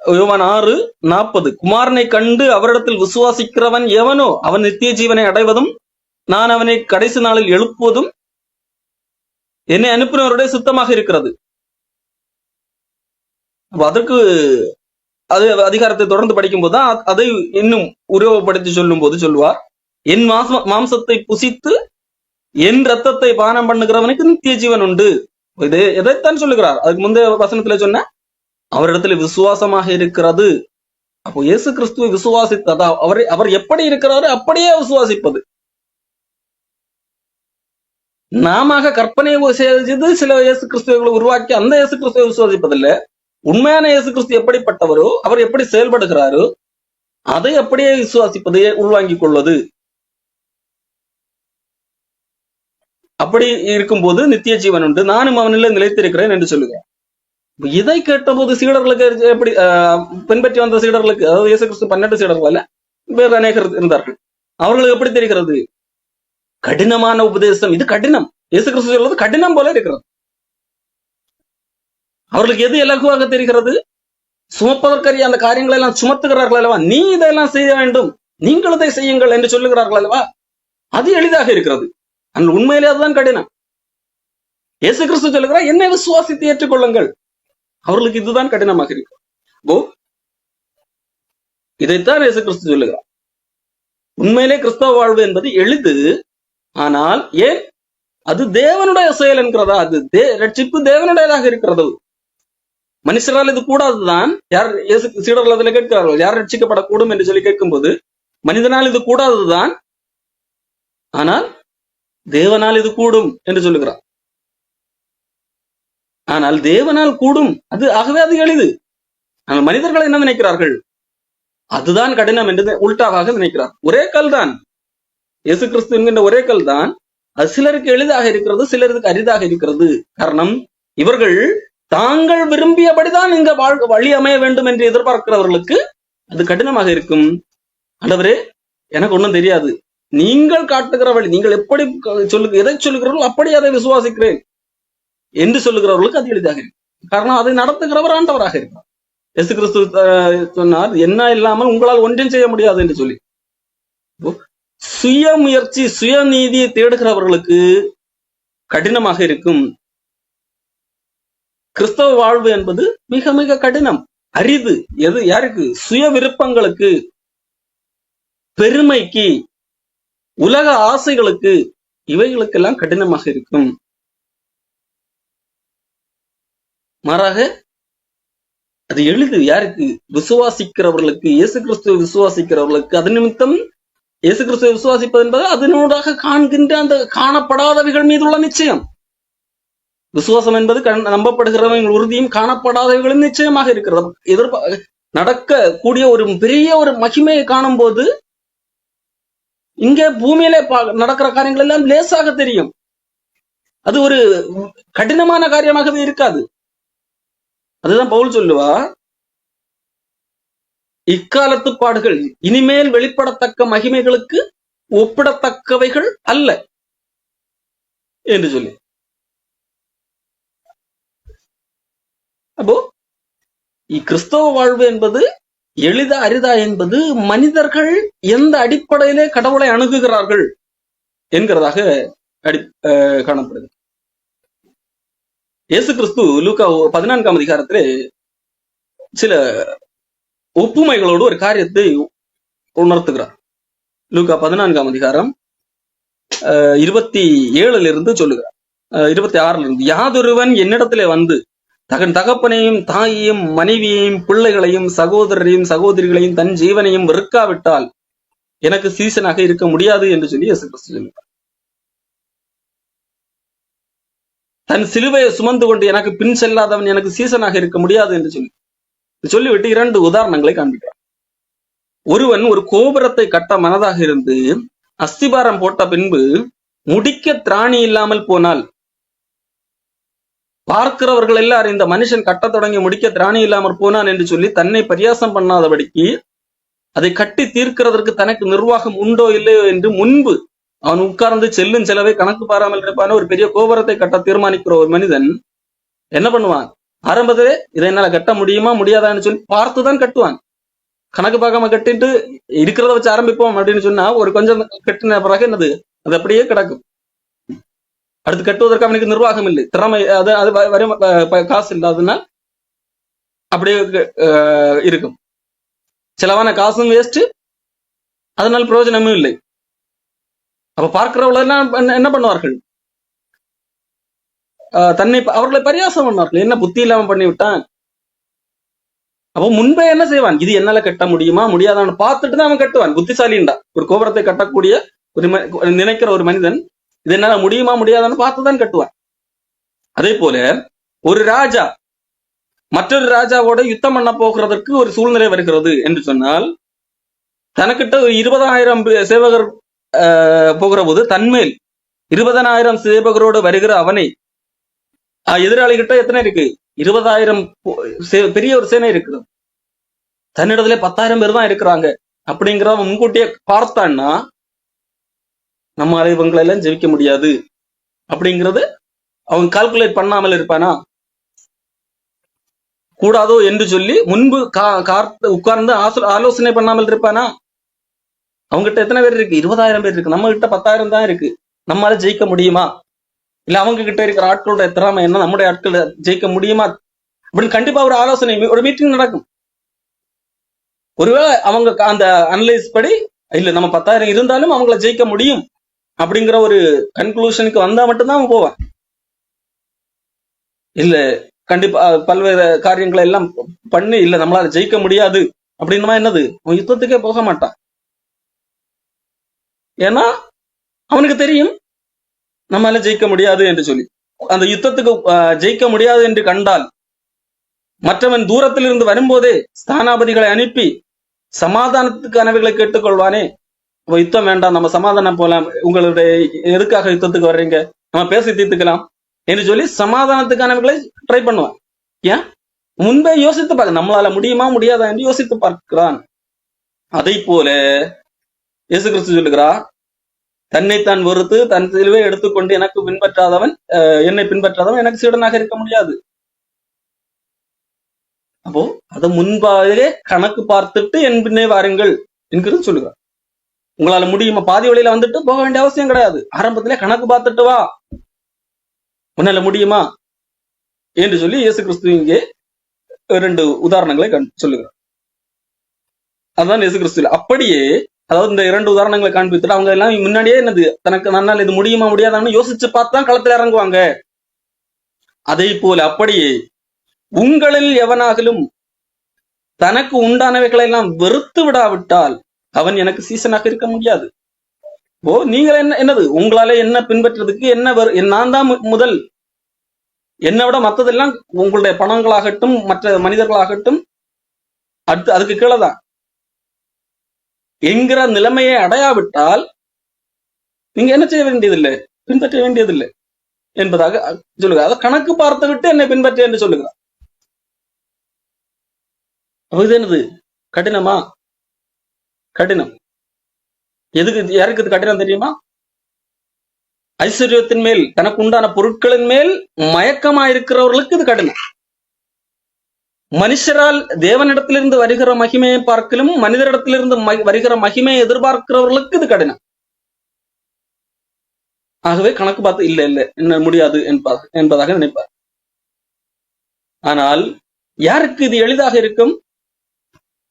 யோவான் 6:40, குமாரனை கண்டு அவரிடத்தில் விசுவாசிக்கிறவன் எவனோ அவன் நித்திய ஜீவனை அடைவதும் நான் அவனை கடைசி நாளில் எழுப்புவதும் என்னை அனுப்பினவருடைய சுத்தமாக இருக்கிறது. அதற்கு அது அதிகாரத்தை தொடர்ந்து படிக்கும் போதுதான் அதை இன்னும் உருவப்படுத்தி சொல்லும் போது சொல்லுவார், என் மாம்சத்தை புசித்து என் ரத்தத்தை பானம் பண்ணுகிறவனுக்கு நித்திய ஜீவன் உண்டு. இது எதைத்தான் சொல்லுகிறார்? அதுக்கு முந்தைய வசனத்துல சொன்ன அவரிடத்துல விசுவாசமாக இருக்கிறது. அப்போ இயேசு கிறிஸ்துவை விசுவாசித்ததா, அவர் எப்படி இருக்கிறாரு அப்படியே விசுவாசிப்பது. நாம கற்பனை செய்து சில இயேசு கிறிஸ்துவங்களை உருவாக்கி அந்த இயேசு கிறிஸ்துவை விசுவாசிப்பதில்லை. உண்மையான இயேசு கிறிஸ்து எப்படிப்பட்டவரோ, அவர் எப்படி செயல்படுகிறாரோ அதை அப்படியே விசுவாசிப்பதை உள்வாங்கிக் கொள்வது. அப்படி இருக்கும்போது நித்திய ஜீவன் உண்டு, நானும் அவனில நிலைத்திருக்கிறேன் என்று சொல்லுங்க. இதை கேட்டபோது சீடர்களுக்கு எப்படி, பின்பற்றி வந்த சீடர்களுக்கு, அதாவது இயேசு கிறிஸ்து 12 சீடர்கள் வேறு அநேகர் இருந்தார்கள், அவர்களுக்கு எப்படி தெரிகிறது? கடினமான உபதேசம், இது கடினம். இயேசு கிறிஸ்து சொல்வது கடினம் போல இருக்கிறது. அவர்களுக்கு எது இலகுவாக தெரிகிறது? சுமப்பதற்கரிய அந்த காரியங்களை எல்லாம் சுமத்துகிறார்கள் அல்லவா, நீ இதெல்லாம் செய்ய வேண்டும், நீங்கள் இதை செய்யுங்கள் என்று சொல்லுகிறார்கள் அல்லவா, அது எளிதாக இருக்கிறது. ஆனால் உண்மையிலே அதுதான் கடினம். இயேசு கிறிஸ்து சொல்லுகிறார், என்னை விசுவாசித்து ஏற்றுக்கொள்ளுங்கள், அவர்களுக்கு இதுதான் கடினமாக இருக்கும். அப்போ இதைத்தான் இயேசு கிறிஸ்து சொல்லுகிறார். உண்மையிலே கிறிஸ்தவ வாழ்வு என்பது எளிது. ஆனால் ஏன் அது தேவனுடைய செயல் என்கிறதா? அது ரட்சிப்பு தேவனுடையதாக இருக்கிறது. மனுஷரால் இது கூடாதுதான். யார் சீடர்கள் அதில் கேட்கிறார்கள், யார் ரட்சிக்கப்படக்கூடும் என்று சொல்லி கேட்கும்போது, மனிதனால் இது கூடாதுதான், ஆனால் தேவனால் இது கூடும் என்று சொல்லுகிறார். ஆனால் தேவனால் கூடும், ஆகவே அது எளிது. ஆனால் மனிதர்கள் என்ன நினைக்கிறார்கள்? அதுதான் கடினம் என்று உள்டாவாக நினைக்கிறார். ஒரே கல் தான், இயேசு கிறிஸ்து என்கின்ற ஒரே கல் தான். அது சிலருக்கு எளிதாக இருக்கிறது, சிலருக்கு அரிதாக இருக்கிறது. காரணம், இவர்கள் தாங்கள் விரும்பியபடிதான் இங்க வழி அமைய வேண்டும் என்று எதிர்பார்க்கிறவர்களுக்கு அது கடினமாக இருக்கும். ஆண்டவரே, எனக்கு ஒன்றும் தெரியாது, நீங்கள் காட்டுகிற வழி, நீங்கள் எப்படி எதை சொல்லுகிறீர்களோ அப்படி அதை விசுவாசிக்கிறேன் என்று சொல்லுகிறவர்களுக்கு அது எளிதாக இருக்கும். காரணம், அதை நடத்துகிறவர் ஆண்டவராக இருக்கிறார். இயேசு கிறிஸ்து சொன்னார், என்ன இல்லாமல் உங்களால் ஒன்றும் செய்ய முடியாது என்று சொல்லி. சுய முயற்சி, சுயநீதியை தேடுகிறவர்களுக்கு கடினமாக இருக்கும். கிறிஸ்தவ வாழ்வு என்பது மிக மிக கடினம், அரிது. யாருக்கு? சுய விருப்பங்களுக்கு, பெருமைக்கு, உலக ஆசைகளுக்கு, இவைகளுக்கெல்லாம் கடினமாக இருக்கும். மாறாக அது எளிது. யாருக்கு? விசுவாசிக்கிறவர்களுக்கு, இயேசு கிறிஸ்துவை விசுவாசிக்கிறவர்களுக்கு. அது நிமித்தம் இயேசு கிறிஸ்துவை விசுவாசிப்பது என்பது அதனூடாக காண்கின்ற அந்த காணப்படாதவைகள் மீதுள்ள நிச்சயம். விசுவாசம் என்பது நம்பப்படுகிறவர்கள் உறுதியும் காணப்படாதவைகளும் நிச்சயமாக இருக்கிறது. நடக்க கூடிய ஒரு பெரிய ஒரு மகிமையை காணும் போது இங்கே பூமியிலே நடக்கிற காரியங்கள் எல்லாம் லேசாக தெரியும். அது ஒரு கடினமான காரியமாகவே இருக்காது. அதுதான் பவுல் சொல்லுவா, இக்காலத்து பாடுகள் இனிமேல் வெளிப்படத்தக்க மகிமைகளுக்கு ஒப்பிடத்தக்கவைகள் அல்ல என்று சொல்லி. அப்போ கிறிஸ்தவ வாழ்வு என்பது எளிதா அரிதா என்பது மனிதர்கள் எந்த அடிப்படையிலே கடவுளை அணுகுகிறார்கள் என்கிறதாக காணப்படுது. இயேசு கிறிஸ்து லூக்கா 14ஆம் அதிகாரத்திலே சில ஒப்புமைகளோடு ஒரு காரியத்தை உணர்த்துகிறார். லூக்கா 14ஆம் அதிகாரம் 27 சொல்லுகிறார், 26 யாதொருவன் என்னிடத்திலே வந்து தகன் தகப்பனையும் தாயையும் மனைவியையும் பிள்ளைகளையும் சகோதரரையும் சகோதரிகளையும் தன் ஜீவனையும் வெறுக்காவிட்டால் எனக்கு சீசனாக இருக்க முடியாது என்று சொல்லி இயேசு கிறிஸ்து சொல்லுகிறார். தன் சிலுவையை சுமந்து கொண்டு எனக்கு பின் செல்லாதவன் எனக்கு சீசனாக இருக்க முடியாது என்று சொல்லிவிட்டு 2 உதாரணங்களை காண்பிக்கிறார். ஒருவன் ஒரு கோபுரத்தை கட்ட மனதாக இருந்து அஸ்திபாரம் போட்ட பின்பு முடிக்க திராணி இல்லாமல் போனால், பார்க்கிறவர்கள் எல்லாரும் இந்த மனுஷன் கட்ட தொடங்கி முடிக்க திராணி இல்லாமல் போனான் என்று சொல்லி தன்னை பரியாசம் பண்ணாதபடிக்கு அதை கட்டி தீர்க்கிறதற்கு தனக்கு நிர்வாகம் உண்டோ இல்லையோ என்று முன்பு அவன் உட்கார்ந்து செல்லும் செலவை கணக்கு பாராமல் இருப்பான ஒரு பெரிய கோபுரத்தை கட்ட தீர்மானிக்கிற ஒரு மனிதன் என்ன பண்ணுவான்? ஆரம்பத்திலே இதை என்னால கட்ட முடியுமா முடியாதான்னு சொல்லி பார்த்துதான் கட்டுவான். கணக்கு பார்க்காம கட்டிட்டு இருக்கிறத வச்சு ஆரம்பிப்போம் அப்படின்னு சொன்னா ஒரு கொஞ்சம் கட்டின பிறகு என்னது, அது அப்படியே கிடக்கும். அடுத்து கட்டுவதற்கு அவனுக்கு நிர்வாகம் இல்லை, திறமை, அது வரும் காசு இல்லாததுனால் அப்படியே இருக்கும். செலவான காசும் வேஸ்ட், அதனால பிரயோஜனமும் இல்லை. அப்ப பார்க்கிறவர்கள் என்ன பண்ணுவார்கள்? அவர்களை பரியாசம் பண்ணுவார்கள். என்ன புத்தி இல்லாம பண்ணி விட்டான். அப்போ முன்பே என்ன செய்வான்? இது என்னால கட்ட முடியுமா முடியாதான்னு பார்த்துட்டு தான் அவன் கட்டுவான். புத்திசாலின்டா. ஒரு கோபுரத்தை கட்டக்கூடிய நினைக்கிற ஒரு மனிதன் இது என்னால முடியுமா முடியாதான்னு பார்த்துதான் கட்டுவான். அதே போல ஒரு ராஜா மற்றொரு ராஜாவோட யுத்தம் பண்ண போகிறதற்கு ஒரு சூழ்நிலை வருகிறது என்று சொன்னால், தனக்கிட்ட ஒரு 20,000 சேவகர் போகிற போது தன்மேல் 20,000 சேவகரோடு வருகிற அவனை எதிராளி கிட்ட எத்தனை இருக்கு? 20,000 பெரிய ஒரு சேனை இருக்குது. தன்னிடத்துல 10,000 பேர் தான் இருக்கிறாங்க அப்படிங்கிறவன் முன்கூட்டியே பார்த்தான்னா நம்மளால இவங்களை எல்லாம் ஜெயிக்க முடியாது அப்படிங்கிறது அவன் கால்குலேட் பண்ணாமல் இருப்பானா? கூடாதோ என்று சொல்லி முன்பு உட்கார்ந்து ஆலோசனை பண்ணாமல் இருப்பானா? அவங்ககிட்ட எத்தனை பேர் இருக்கு? 20,000 பேர் இருக்கு. நம்ம கிட்ட 10,000 தான் இருக்கு. நம்மளால ஜெயிக்க முடியுமா? இல்ல அவங்க கிட்ட இருக்கிற ஆட்களோட திறமை என்ன நம்முடைய ஆட்களை ஜெயிக்க முடியுமா? அப்படின்னு கண்டிப்பா ஒரு ஆலோசனை, ஒரு மீட்டிங் நடக்கும். ஒருவேளை அவங்க அந்த அனலைஸ் படி இல்ல நம்ம 10,000 இருந்தாலும் அவங்கள ஜெயிக்க முடியும் அப்படிங்கிற ஒரு கன்க்ளூஷனுக்கு வந்தா மட்டும்தான் அவன் போவான். இல்ல கண்டிப்பா பல்வேறு காரியங்களை எல்லாம் பண்ணி இல்ல நம்மளால ஜெயிக்க முடியாது அப்படின்னா என்னது, அவன் யுத்தத்துக்கே போக மாட்டான். ஏன்னா அவனுக்கு தெரியும் நம்மளால ஜெயிக்க முடியாது என்று சொல்லி. அந்த யுத்தத்துக்கு ஜெயிக்க முடியாது என்று கண்டால் மற்றவன் தூரத்தில் இருந்து வரும்போதே ஸ்தானாபதிகளை அனுப்பி சமாதானத்துக்கானவைகளை கேட்டுக்கொள்வானே. யுத்தம் வேண்டாம், நம்ம சமாதானம் போலாம், உங்களுடைய எதுக்காக யுத்தத்துக்கு வர்றீங்க, நம்ம பேசி தீர்த்துக்கலாம் என்று சொல்லி சமாதானத்துக்கானவைகளை ட்ரை பண்ணுவான். ஏன் முன்பே யோசித்து பார்க்க, நம்மளால முடியுமா முடியாதா என்று யோசித்து பார்க்கிறான். அதை போல இயேசு கிறிஸ்து சொல்லுகிறார், தன்னைத்தான் வெறுத்து தன் சிலுவை எடுத்துக்கொண்டு எனக்கு பின்பற்றாதவன் என்னை பின்பற்றாதவன் எனக்கு சீடனாக இருக்க முடியாது. அப்போ அதை முன்பாகவே கணக்கு பார்த்துட்டு என் பின்னே வாருங்கள் என்கிறது சொல்லுகிறார். உங்களால முடியுமா, பாதி வழியில வந்துட்டு போக வேண்டிய அவசியம் கிடையாது, ஆரம்பத்திலே கணக்கு பார்த்துட்டு வா, உன்னால முடியுமா என்று சொல்லி இயேசு கிறிஸ்து இங்கே 2 உதாரணங்களை சொல்லுகிறார். அதுதான் இயேசு கிறிஸ்து. அப்படியே அதாவது இந்த 2 உதாரணங்களை காண்பித்துட்டு அவங்க எல்லாம் முன்னாடியே என்னது தனக்கு நன்னால் இது முடியுமா முடியாதான்னு யோசிச்சு பார்த்துதான் களத்துல இறங்குவாங்க. அதை போல அப்படியே உங்களில் எவனாகலும் தனக்கு உண்டானவைகளை எல்லாம் வெறுத்து விடாவிட்டால் அவன் எனக்கு சீசனாக இருக்க முடியாது. நீங்கள் என்னது உங்களால என்ன பின்பற்றதுக்கு என்ன நான் தான் முதல், என்னை விட மற்றதெல்லாம் உங்களுடைய பணங்களாகட்டும் மற்ற மனிதர்களாகட்டும் அடுத்து அதுக்கு கீழேதான் என்கிற நிலைமையை அடையாவிட்டால் நீங்க என்ன செய்ய வேண்டியதில்லை, பின்பற்ற வேண்டியதில்லை என்பதாக சொல்லுங்க. அதை கணக்கு பார்த்து விட்டு என்னை பின்பற்ற என்று சொல்லுகிறார். இது என்னது கடினமா? கடினம். எதுக்கு, யாருக்கு இது கடினம் தெரியுமா? ஐஸ்வர்யத்தின் மேல் தனக்கு உண்டான பொருட்களின் மேல் மயக்கமா இருக்கிறவர்களுக்கு இது கடினம். மனுஷரால் தேவனிடத்திலிருந்து வருகிற மகிமையை பார்க்கலும் மனிதரிடத்திலிருந்து வருகிற மகிமையை எதிர்பார்க்கிறவர்களுக்கு இது கடினம். ஆகவே கணக்கு பார்த்து இல்ல இல்ல என்ன முடியாது என்பதாக நினைப்பார். ஆனால் யாருக்கு இது எளிதாக இருக்கும்?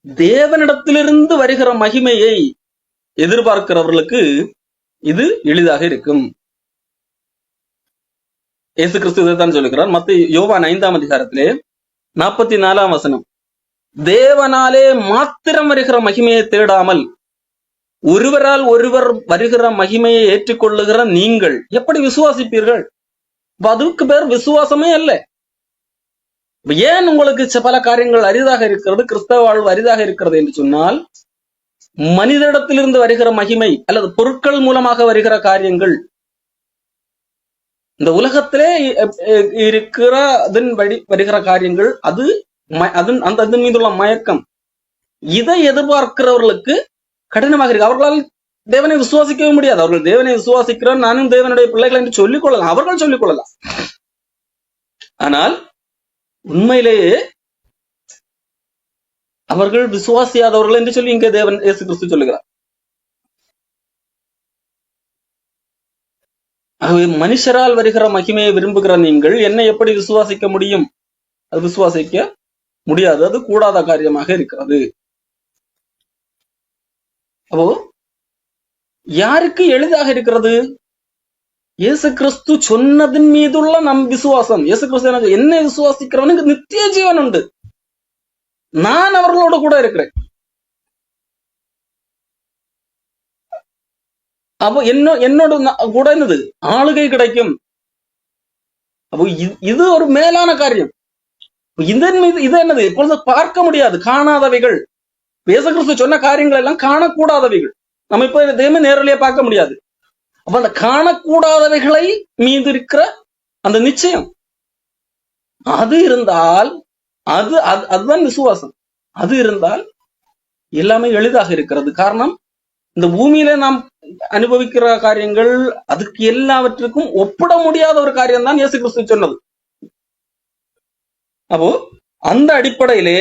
தேவனிடத்திலிருந்து வருகிற மகிமையை எதிர்பார்க்கிறவர்களுக்கு இது எளிதாக இருக்கும். இயேசு கிறிஸ்து இதைத்தான் சொல்லுகிறார். மத்தேயு யோவான் 5ஆம் அதிகாரத்திலே 44ஆம் வசனம், தேவனாலே மாத்திரம் வருகிற மகிமையை தேடாமல் ஒருவரால் ஒருவர் வருகிற மகிமையை ஏற்றுக்கொள்ளுகிற நீங்கள் எப்படி விசுவாசிப்பீர்கள்? அதுக்கு பேர் விசுவாசமே அல்ல. ஏன் உங்களுக்கு பல காரியங்கள் அரிதாக இருக்கிறது, கிறிஸ்தவ வாழ்வு அரிதாக இருக்கிறது என்று சொன்னால், மனிதனிடத்திலிருந்து வருகிற மகிமை அல்லது பொருட்கள் மூலமாக வருகிற காரியங்கள், இந்த உலகத்திலே இருக்கிற அதன் வழி வருகிற காரியங்கள், அது அதன் மீதுள்ள மயக்கம், இதை எதிர்பார்க்கிறவர்களுக்கு கடினமாக இருக்கு. அவர்களால் தேவனை விசுவாசிக்கவே முடியாது. அவர்கள் தேவனை விசுவாசிக்கிறார், நானும் தேவனுடைய பிள்ளைகள் என்று சொல்லிக் கொள்ளலாம், அவர்கள் சொல்லிக் கொள்ளலாம். ஆனால் உண்மையிலேயே அவர்கள் விசுவாசியாதவர்கள் என்று சொல்லி இங்கே தேவன் இயேசு கிறிஸ்து சொல்லுகிறார். ஆகவே மனுஷரால் வருகிற மகிமையை விரும்புகிற நீங்கள் என்னை எப்படி விசுவாசிக்க முடியும்? அது விசுவாசிக்க முடியாது, அது கூடாத காரியமாக இருக்கிறது. அப்போ யாருக்கு எளிதாக இருக்கிறது? இயேசு கிறிஸ்து சொன்னதின் மீதுள்ள நம் விசுவாசம். இயேசு கிறிஸ்து எனக்கு என்னை விசுவாசிக்கிறவனுக்கு நித்திய ஜீவன் உண்டு, நான் அவர்களோட கூட இருக்கிறேன். அப்போ என்னோட கூட என்னது ஆளுகை கிடைக்கும். அப்போ இது ஒரு மேலான காரியம். இதன் மீது இது என்னது இப்பொழுது பார்க்க முடியாது, காணாதவைகள். இயேசு கிறிஸ்து சொன்ன காரியங்கள் எல்லாம் காணக்கூடாதவைகள். நம்ம இப்ப எதையுமே நேரடியா பார்க்க முடியாது. அப்ப அந்த காணக்கூடாதவைகளை மீது இருக்கிற அந்த நிச்சயம் அது இருந்தால் அதுதான் விசுவாசம். அது இருந்தால் எல்லாமே எளிதாக இருக்கிறது. காரணம், இந்த பூமியில நாம் அனுபவிக்கிற காரியங்கள் அதுக்கு எல்லாவற்றுக்கும் ஒப்பிட முடியாத ஒரு காரியம் தான் இயேசு கிறிஸ்து சொன்னது. அப்போ அந்த அடிப்படையிலே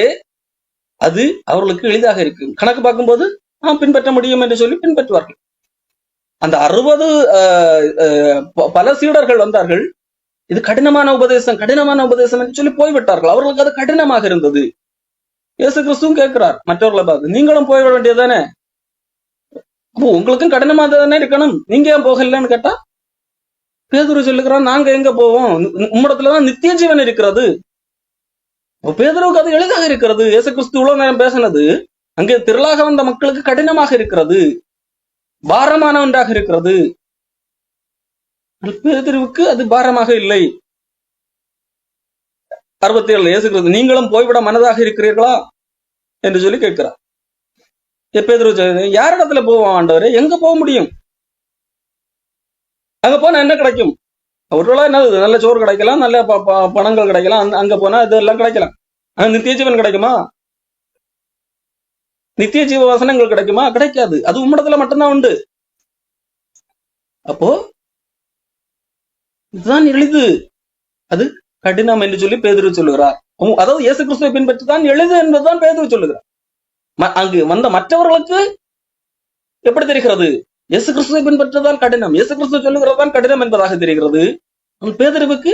அது அவர்களுக்கு எளிதாக இருக்கு. கணக்கு பார்க்கும்போது பின்பற்ற முடியும் என்று சொல்லி பின்பற்றுவார்கள். அந்த 60 பல சீடர்கள் வந்தார்கள். இது கடினமான உபதேசம் என்று சொல்லி போய்விட்டார்கள். அவர்களுக்கு அது கடினமாக இருந்தது. இயேசு கிறிஸ்துவும் கேட்கிறார் மற்றவர்களை பார்த்து, நீங்களும் போய்விட வேண்டியதானே, அப்போ உங்களுக்கும் கடினமா தானே இருக்கணும், நீங்க ஏன் போகலன்னு கேட்டா பேதுரு சொல்லுகிறான், நாங்க எங்க போவோம், உம்மிடத்துலதான் நித்திய ஜீவன் இருக்கிறது. பேதுருவுக்கு அது எளிதாக இருக்கிறது. இயேசு கிறிஸ்து இவ்வளவு நேரம் பேசினது அங்கே திரளாக வந்த மக்களுக்கு கடினமாக இருக்கிறது, பாரமான ஒன்றாக இருக்கிறது. பேதுருவுக்கு அது பாரமாக இல்லை. 67 இயேசு கிறிஸ்து, நீங்களும் போய்விட மனதாக இருக்கிறீர்களா என்று சொல்லி கேட்கிறார். பேதுரு, யாரிடத்துல போவோம் ஆண்டவரே, எங்க போக முடியும், அங்க போனா என்ன கிடைக்கும், ஒருவேளை நல்ல சோறு கிடைக்கலாம், நல்ல பணங்கள் கிடைக்கலாம், அங்க போனா இதெல்லாம் கிடைக்கலாம். ஆனா நித்திய ஜீவன் கிடைக்குமா, நித்திய ஜீவ வசனங்கள் கிடைக்குமா, கிடைக்காது. அது உம்மிடத்துல மட்டும்தான் உண்டு. அப்போ இதுதான் எளிது, அது கடினம் என்று சொல்லி பேதுரு சொல்லுகிறார். அதாவது இயேசு கிறிஸ்துவை பின்பற்றி தான் எளிது என்பதுதான் பேதுரு சொல்லுகிறார். அங்கு வந்த மற்றவர்களுக்கு எப்படி தெரிகிறது, இயேசு கிறிஸ்துவை பின்பற்றுதான் கடினம், இயேசு கிறிஸ்து சொல்லுகிறதான் கடினம் என்பதாக தெரிகிறது. பேதுருவுக்கு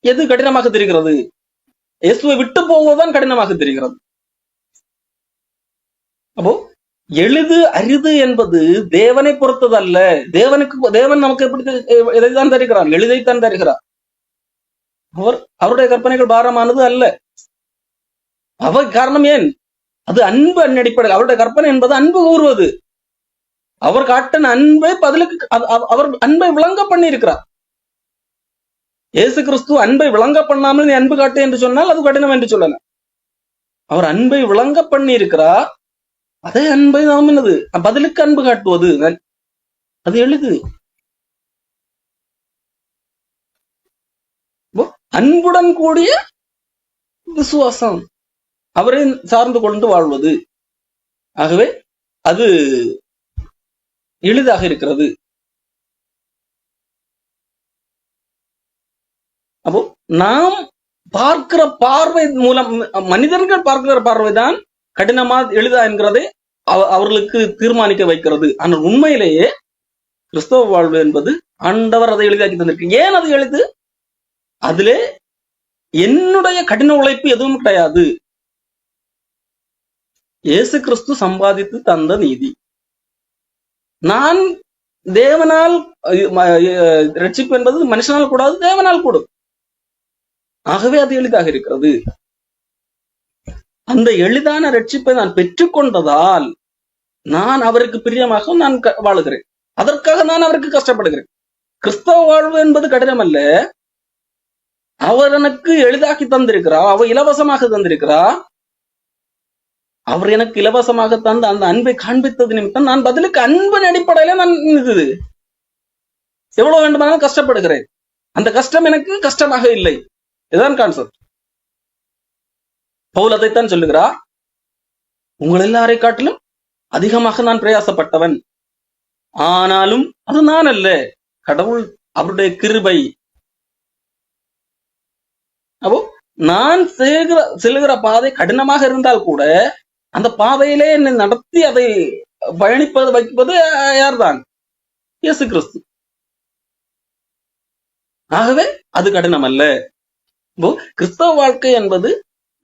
எது கடினமாக தெரிகிறது, இயேசுவை விட்டு போவதுதான் கடினமாக தெரிகிறது. அப்போ எளிது அரிது என்பது தேவனை பொறுத்தது அல்ல. தேவன் நமக்கு எப்படி இதைத்தான் தருகிறார், எளிதைத்தான் தருகிறார். அவருடைய கற்பனைகள் பாரமானது அல்ல. அவர் காரணம் ஏன், அது அன்பு அடிப்படையில். அவருடைய கற்பனை என்பது அன்பு கூறுவது. அவர் காட்டின அன்பை பதிலுக்கு அவர் அன்பை விளங்க பண்ணி இருக்கிறார். இயேசு கிறிஸ்து அன்பை விளங்க பண்ணாமல் நீ அன்பு காட்டு என்று சொன்னால் அது கடினம் என்று சொல்லல. அவர் அன்பை விளங்க பண்ணி இருக்கிறார். அதே அன்பை நாம் என்னது பதிலுக்கு அன்பு காட்டுவது, அது எளிது. அன்புடன் கூடிய விசுவாசம், அவரை சார்ந்து கொண்டு வாழ்வது. ஆகவே அது எளிதாக இருக்கிறது. அப்போ நாம் பார்க்கிற பார்வை மூலம், மனிதர்கள் பார்க்கிற பார்வைதான் கடினமா எளிதா என்கிறதை அவர்களுக்கு தீர்மானிக்க வைக்கிறது. ஆனால் உண்மையிலேயே கிறிஸ்தவ வாழ்வு என்பது ஆண்டவர் அதை எளிதாக்கி தந்திருக்கு. ஏன் அது எளிது, அதிலே என்னுடைய கடின உழைப்பு எதுவும் கிடையாது. இயேசு கிறிஸ்து சம்பாதித்து தந்த நீதி. நான் தேவனால் ரட்சிப்பு என்பது மனுஷனால் கூடாது, தேவனால் கூடும். ஆகவே அது எளிதாக இருக்கிறது. அந்த எளிதான ரட்சிப்பை நான் பெற்றுக்கொண்டதால் நான் அவருக்கு பிரியமாக நான் வாழுகிறேன். அதற்காக நான் அவருக்கு கஷ்டப்படுகிறேன். கிறிஸ்தவ வாழ்வு என்பது கடினம் அல்ல. அவர் எனக்கு எளிதாக்கி தந்திருக்கிறார், அவர் இலவசமாக தந்திருக்கிறார். அவர் எனக்கு இலவசமாக தந்த அந்த அன்பை காண்பித்தது நிமித்தம் நான் பதிலுக்கு அன்பின் அடிப்படையில நான் எவ்வளவு வேண்டுமானாலும் கஷ்டப்படுகிறேன். அந்த கஷ்டம் எனக்கு கஷ்டமாக இல்லை. இதுதான் கான்செப்ட். பவுல் அதைத்தான் சொல்லுகிறார், உங்கள் எல்லாரை காட்டிலும் அதிகமாக நான் பிரயாசப்பட்டவன், ஆனாலும் அது நான் அல்ல, கடவுள் அவருடைய கிருபை. அப்போ நான் செல்கிற பாதை கடினமாக இருந்தால் கூட அந்த பாதையிலே என்னை நடத்தி அதை வைப்பது யார்தான், இயேசு கிறிஸ்து. ஆகவே அது கடினம் அல்ல. இப்போ கிறிஸ்தவ வாழ்க்கை என்பது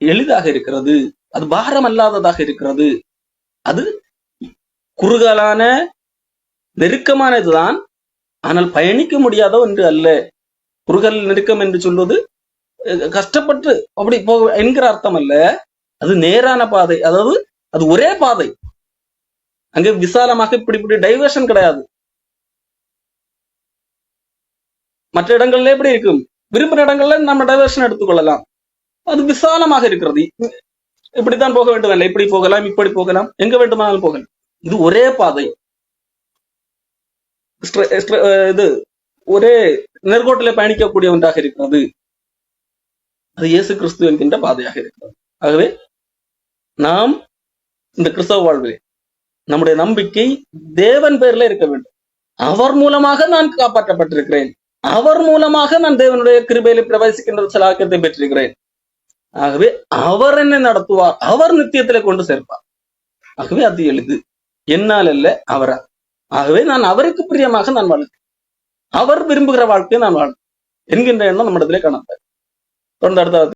எளிதாக இருக்கிறது, அது பாரம் அல்லாததாக இருக்கிறது. அது குறுகலான நெருக்கமானதுதான், ஆனால் பயணிக்க முடியாத ஒன்று அல்ல. குறுகல் நெருக்கம் என்று சொல்வது கஷ்டப்பட்டு அப்படி போக என்கிற அர்த்தம் அல்ல. அது நேரான பாதை, அதாவது அது ஒரே பாதை. அங்கே விசாலமாக இப்படி டைவர்ஷன் கிடையாது. மற்ற இடங்கள்ல எப்படி இருக்கும், விரும்பின இடங்கள்ல நம்ம டைவர்ஷன் எடுத்துக்கொள்ளலாம். அது விசாலமாக இருக்கிறது. இப்படித்தான் போக வேண்டும் இல்லை, இப்படி போகலாம், இப்படி போகலாம், எங்க வேண்டுமானாலும் போகலாம். இது ஒரே பாதை, இது ஒரே நேர்கோட்டில பயணிக்கக்கூடிய ஒன்றாக இருக்கிறது. அது இயேசு கிறிஸ்து என்கின்ற பாதையாக இருக்கிறது. ஆகவே நாம் இந்த கிறிஸ்தவ வாழ்விலே நம்முடைய நம்பிக்கை தேவன் பேர்ல இருக்க வேண்டும். அவர் மூலமாக நான் காப்பாற்றப்பட்டிருக்கிறேன், அவர் மூலமாக நான் தேவனுடைய கிருபையில பிரவேசிக்கின்ற சலாக்கியத்தை பெற்றிருக்கிறேன். ஆகவே அவர் என்னை நடத்துவார், அவர் நித்தியத்திலே கொண்டு சேர்ப்பார். ஆகவே அது எளிது, என்னால் அல்ல, அவரா. ஆகவே நான் அவருக்கு பிரியமாக நான் வாழ்கிறேன். அவர் விரும்புகிற வாழ்க்கையை நான் வாழ் என்கின்ற எண்ணம் நம்மிடத்திலே காணப்படும். தொடர்ந்து அடுத்த